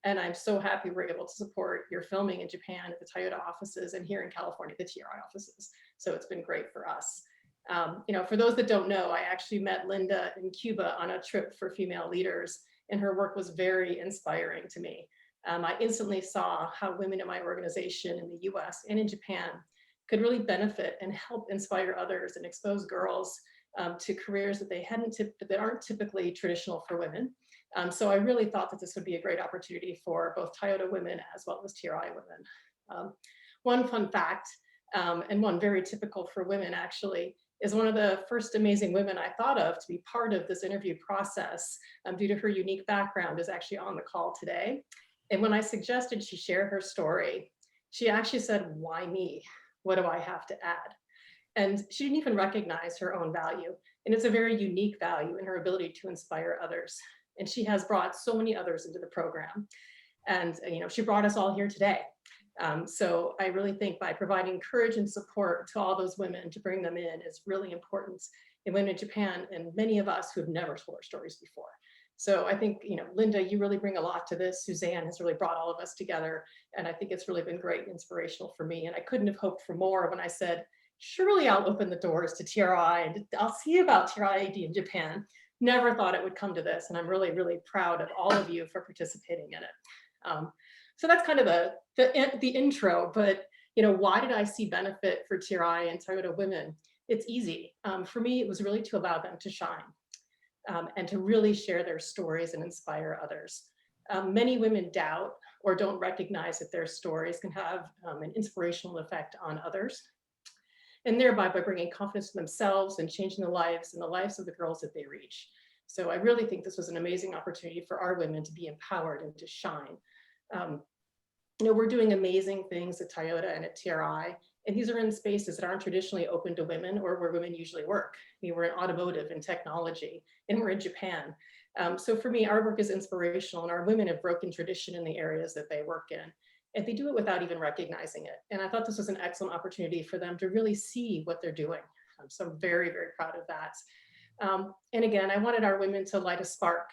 And I'm so happy we're able to support your filming in Japan at the Toyota offices and here in California, the TRI offices. So it's been great for us. For those that don't know, I actually met Linda in Cuba on a trip for female leaders, and her work was very inspiring to me. I instantly saw how women in my organization in the US and in Japan could really benefit and help inspire others and expose girls to careers that that aren't typically traditional for women. So I really thought that this would be a great opportunity for both Toyota women as well as TRI women. One fun fact, and one very typical for women actually, is one of the first amazing women I thought of to be part of this interview process due to her unique background is actually on the call today. And when I suggested she share her story, she actually said, "Why me? What do I have to add?" And she didn't even recognize her own value. And it's a very unique value in her ability to inspire others. And she has brought so many others into the program. And she brought us all here today. So I really think by providing courage and support to all those women to bring them in is really important in women in Japan and many of us who have never told our stories before. So I think, Linda, you really bring a lot to this. Suzanne has really brought all of us together. And I think it's really been great and inspirational for me. And I couldn't have hoped for more when I said, surely I'll open the doors to TRI and I'll see about TRI AD in Japan. Never thought it would come to this. And I'm really, really proud of all of you for participating in it. So that's kind of the intro, but why did I see benefit for TRI and Toyota women? It's easy. For me, it was really to allow them to shine and to really share their stories and inspire others. Many women doubt or don't recognize that their stories can have an inspirational effect on others, and thereby by bringing confidence to themselves and changing the lives of the girls that they reach. So I really think this was an amazing opportunity for our women to be empowered and to shine. We're doing amazing things at Toyota and at TRI, and these are in spaces that aren't traditionally open to women or where women usually work. We're in automotive and technology, and we're in Japan. So for me, our work is inspirational, and our women have broken tradition in the areas that they work in, and they do it without even recognizing it. And I thought this was an excellent opportunity for them to really see what they're doing. So I'm very, very proud of that. And again, I wanted our women to light a spark,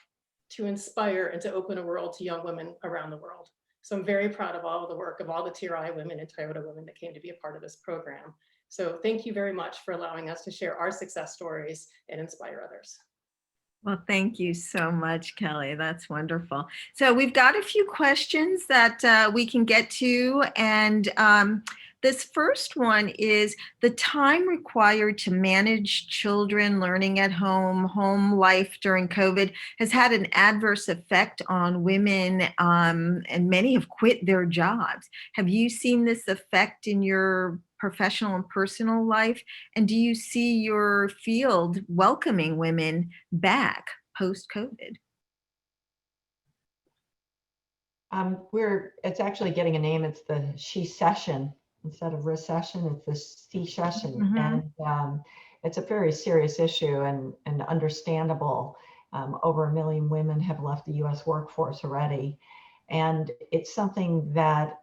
to inspire and to open a world to young women around the world. So I'm very proud of all of the work of all the TRI women and Toyota women that came to be a part of this program. So thank you very much for allowing us to share our success stories and inspire others. Well, thank you so much, Kelly. That's wonderful. So we've got a few questions that we can get to. And this first one is the time required to manage children learning at home life during COVID has had an adverse effect on women, and many have quit their jobs. Have you seen this effect in your professional and personal life? And do you see your field welcoming women back post-COVID? It's actually getting a name. It's the she-session. Instead of recession, it's the she-session. Mm-hmm. And it's a very serious issue and understandable. Over 1 million women have left the US workforce already. And it's something that,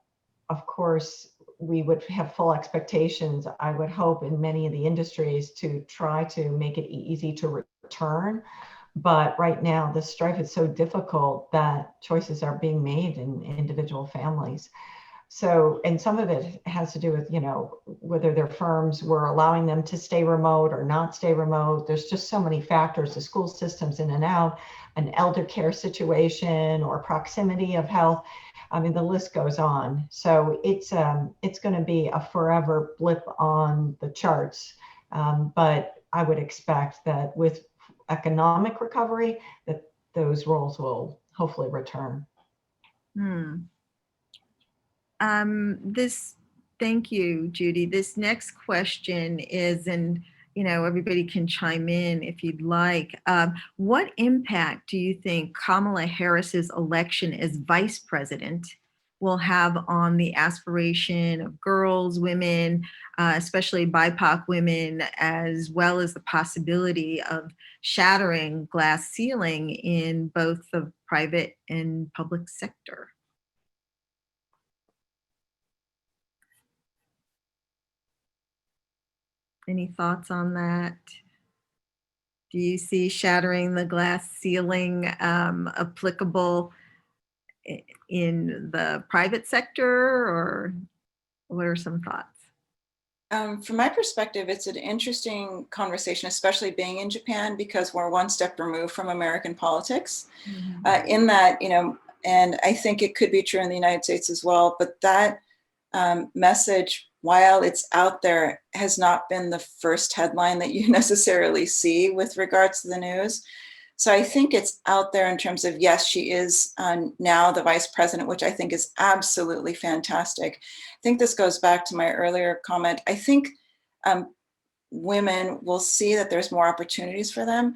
of course, we would have full expectations, I would hope, in many of the industries to try to make it easy to return. But right now, the strife is so difficult that choices are being made in individual families. So, and some of it has to do with, whether their firms were allowing them to stay remote or not stay remote. There's just so many factors, the school systems in and out, an elder care situation or proximity of health. I mean, the list goes on. So it's going to be a forever blip on the charts. But I would expect that with economic recovery, that those roles will hopefully return. Thank you, Judy. This next question is, and everybody can chime in if you'd like. What impact do you think Kamala Harris's election as vice president will have on the aspiration of girls, women, especially BIPOC women, as well as the possibility of shattering glass ceiling in both the private and public sector. Any thoughts on that? Do you see shattering the glass ceiling applicable in the private sector, or what are some thoughts? From my perspective, it's an interesting conversation, especially being in Japan, because we're one step removed from American politics. In that, and I think it could be true in the United States as well, but that message, while it's out there, has not been the first headline that you necessarily see with regards to the news. So I think it's out there in terms of, yes, she is now the vice president, which I think is absolutely fantastic. I think this goes back to my earlier comment. I think women will see that there's more opportunities for them.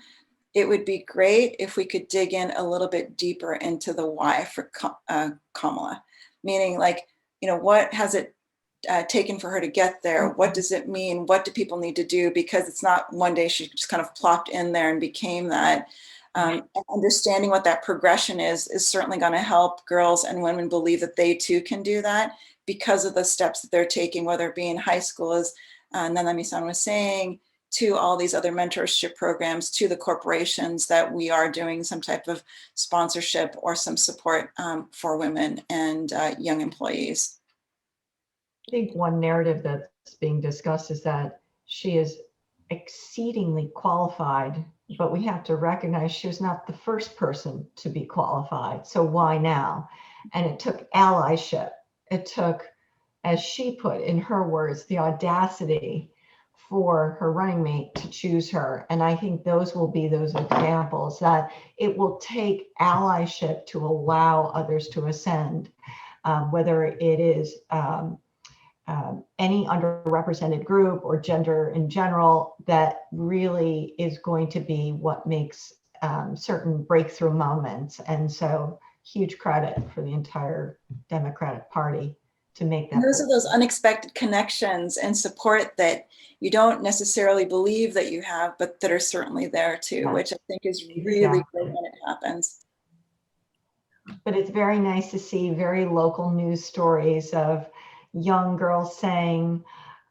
It would be great if we could dig in a little bit deeper into the why for Kamala, meaning like, what has it taken for her to get there? What does it mean? What do people need to do? Because it's not one day she just kind of plopped in there and became that. Understanding what that progression is certainly going to help girls and women believe that they too can do that because of the steps that they're taking, whether it be in high school, as Nanami-san was saying, to all these other mentorship programs, to the corporations that we are doing some type of sponsorship or some support for women and young employees. I think one narrative that's being discussed is that she is exceedingly qualified, but we have to recognize she was not the first person to be qualified. So why now? And it took allyship. It took, as she put in her words, the audacity for her running mate to choose her. And I think those will be those examples that it will take allyship to allow others to ascend, whether it is any underrepresented group or gender in general. That really is going to be what makes certain breakthrough moments. And so huge credit for the entire Democratic Party to make that. And those are those unexpected connections and support that you don't necessarily believe that you have, but that are certainly there too, which I think is really great when it happens. But it's very nice to see very local news stories of young girls saying,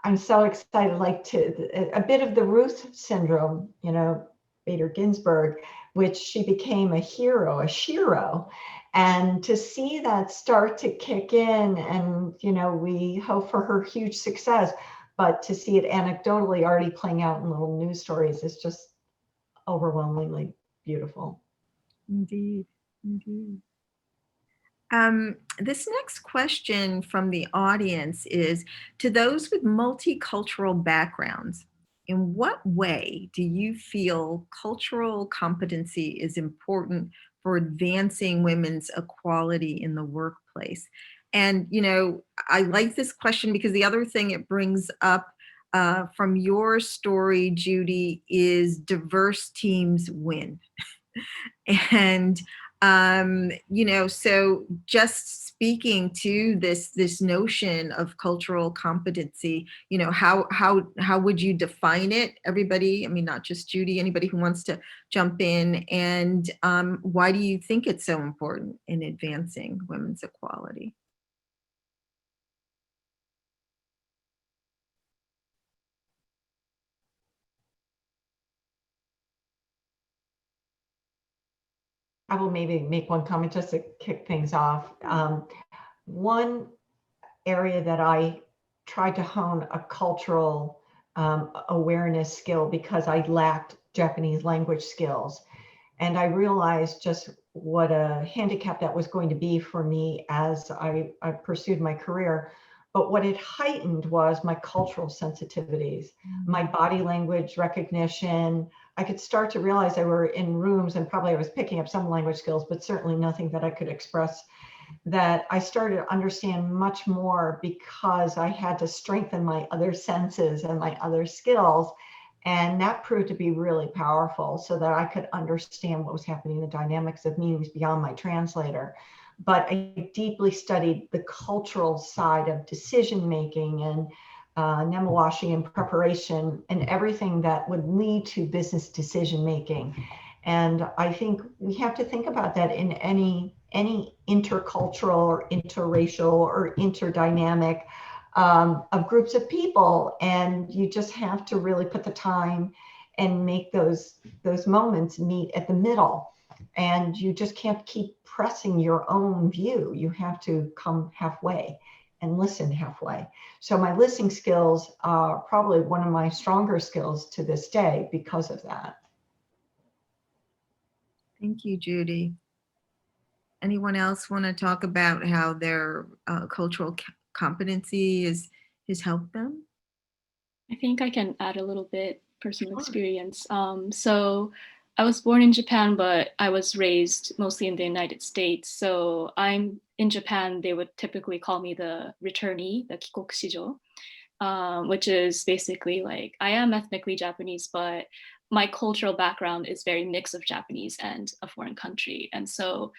I'm so excited, like a bit of the Ruth syndrome, Bader Ginsburg, which she became a hero, a shero. And to see that start to kick in, and, we hope for her huge success, but to see it anecdotally already playing out in little news stories is just overwhelmingly beautiful. Indeed, indeed. This next question from the audience is, to those with multicultural backgrounds, in what way do you feel cultural competency is important for advancing women's equality in the workplace? And, I like this question because the other thing it brings up from your story, Judy, is diverse teams win. And so just speaking to this notion of cultural competency, how would you define it? Everybody, I mean, not just Judy, anybody who wants to jump in, and why do you think it's so important in advancing women's equality? I will maybe make one comment just to kick things off. One area that I tried to hone a cultural awareness skill because I lacked Japanese language skills. And I realized just what a handicap that was going to be for me as I pursued my career. But what it heightened was my cultural sensitivities, my body language recognition. I could start to realize I were in rooms and probably I was picking up some language skills, but certainly nothing that I could express, that I started to understand much more because I had to strengthen my other senses and my other skills. And that proved to be really powerful so that I could understand what was happening in the dynamics of meetings beyond my translator. but I deeply studied the cultural side of decision making and Nemawashi and preparation and everything that would lead to business decision making. And I think we have to think about that in any intercultural or interracial or interdynamic of groups of people. And you just have to really put the time and make those moments meet at the middle. And you just can't keep pressing your own view. You have to come halfway and listen halfway. So my listening skills are probably one of my stronger skills to this day because of that. Thank you, Judy. Anyone else want to talk about how their cultural competency has helped them? I think I can add a little bit personal Sure. experience. So I was born in Japan, but I was raised mostly in the United States. So I'm in Japan, they would typically call me the returnee, the kikokushijo, which is basically like I am ethnically Japanese, but my cultural background is very mix of Japanese and a foreign country. And so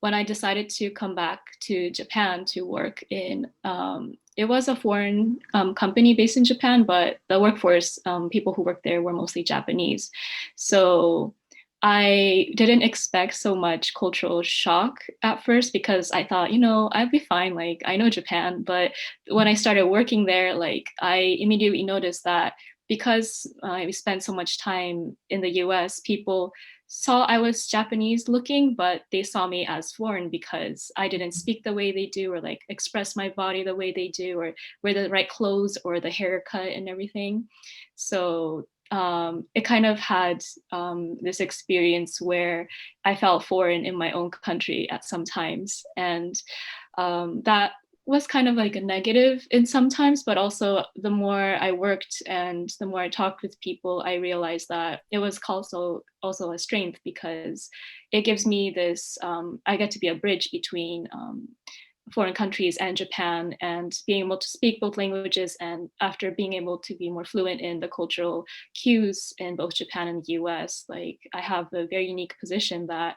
when I decided to come back to Japan to work in, it was a foreign company based in Japan, but the workforce, people who worked there were mostly Japanese. So I didn't expect so much cultural shock at first because I thought, I'd be fine. Like, I know Japan. But when I started working there, like, I immediately noticed that because I spent so much time in the US, people saw I was Japanese looking, but they saw me as foreign because I didn't speak the way they do or like express my body the way they do or wear the right clothes or the haircut and everything. So it kind of had this experience where I felt foreign in my own country at some times. And that was kind of like a negative in some times, but also the more I worked and the more I talked with people, I realized that it was also a strength because it gives me this, I get to be a bridge between foreign countries and Japan and being able to speak both languages. And after being able to be more fluent in the cultural cues in both Japan and the US, like I have a very unique position that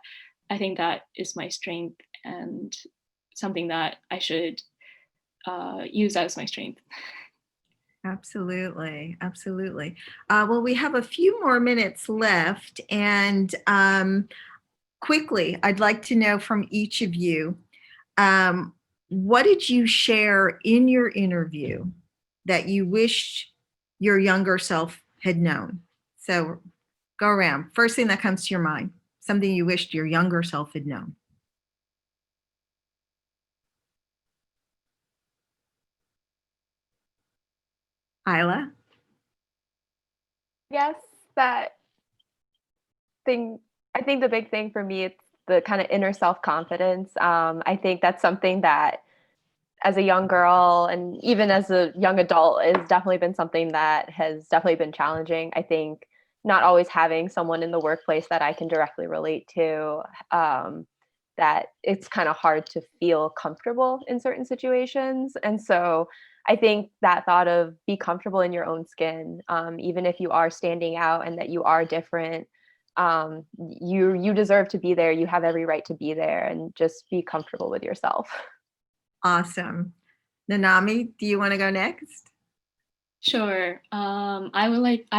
I think that is my strength and something that I should use as my strength. Absolutely, absolutely. Well, we have a few more minutes left, and quickly, I'd like to know from each of you, what did you share in your interview that you wished your younger self had known? So go around. First thing that comes to your mind, something you wished your younger self had known. Isla? Yes, that thing, I think the big thing for me, it's the kind of inner self-confidence. I think that's something that as a young girl and even as a young adult has definitely been something that has definitely been challenging. I think not always having someone in the workplace that I can directly relate to, that it's kind of hard to feel comfortable in certain situations. And so I think that thought of be comfortable in your own skin, even if you are standing out and that you are different, you deserve to be there. You have every right to be there and just be comfortable with yourself. Awesome. Nanami, do you want to go next? Sure. I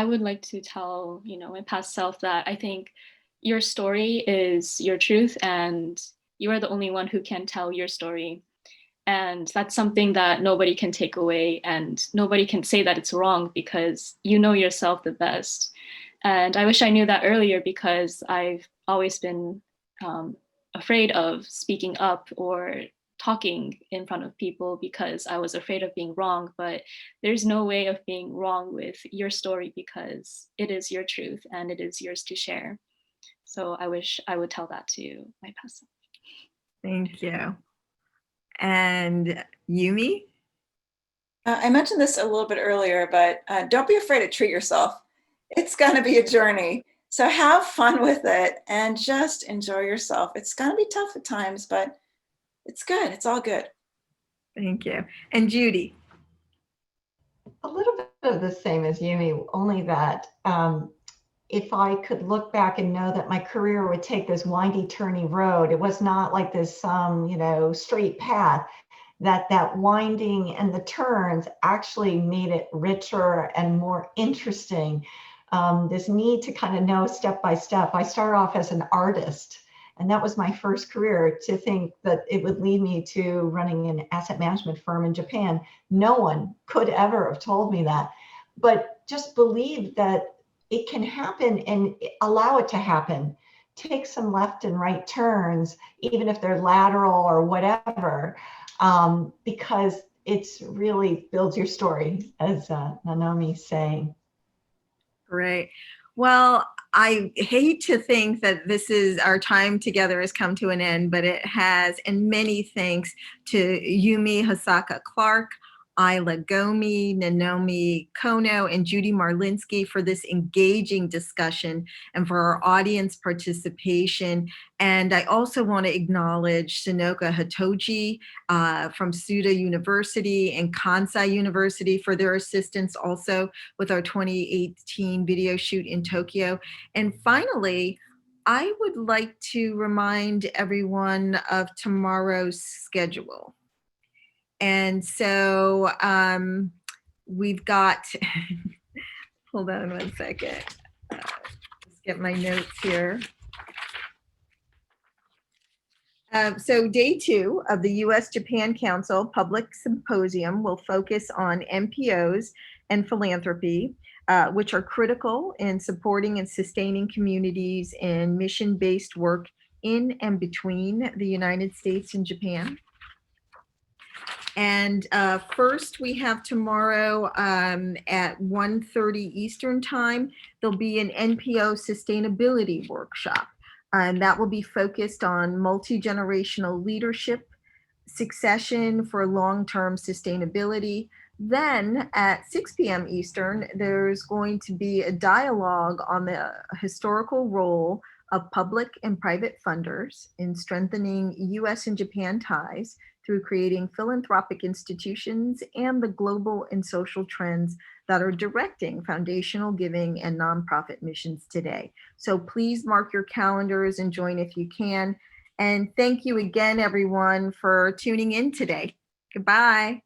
would like to tell, my past self that I think your story is your truth and you are the only one who can tell your story. And that's something that nobody can take away and nobody can say that it's wrong because you know yourself the best. And I wish I knew that earlier because I've always been afraid of speaking up or talking in front of people because I was afraid of being wrong. But there's no way of being wrong with your story because it is your truth and it is yours to share. So I wish I would tell that to my past self. Thank you. And Yumi? I mentioned this a little bit earlier, but don't be afraid to treat yourself. It's going to be a journey. So have fun with it and just enjoy yourself. It's going to be tough at times, but it's good. It's all good. Thank you. And Judy? A little bit of the same as Yumi, only that if I could look back and know that my career would take this windy, turny road, it was not like this, straight path, that winding and the turns actually made it richer and more interesting. This need to kind of know step by step. I started off as an artist, and that was my first career. To think that it would lead me to running an asset management firm in Japan, no one could ever have told me that. But just believe that it can happen and allow it to happen. Take some left and right turns, even if they're lateral or whatever, because it's really builds your story, as Nanomi's saying. Great. Well, I hate to think that our time together has come to an end, but it has. And many thanks to Yumi Hosaka Clark, Isla Gomi, Nanomi Kono, and Judy Marlinsky for this engaging discussion and for our audience participation. And I also want to acknowledge Sunoka Hatoji from Suda University and Kansai University for their assistance also with our 2018 video shoot in Tokyo. And finally, I would like to remind everyone of tomorrow's schedule. And so we've got, hold on one second, let's get my notes here. So day 2 of the U.S.-Japan Council Public Symposium will focus on MPOs and philanthropy, which are critical in supporting and sustaining communities in mission-based work in and between the United States and Japan. And first, we have tomorrow at 1:30 Eastern Time, there'll be an NPO sustainability workshop. And that will be focused on multi-generational leadership, succession for long-term sustainability. Then at 6 p.m. Eastern, there's going to be a dialogue on the historical role of public and private funders in strengthening U.S. and Japan ties through creating philanthropic institutions and the global and social trends that are directing foundational giving and nonprofit missions today. So please mark your calendars and join if you can. And thank you again, everyone, for tuning in today. Goodbye.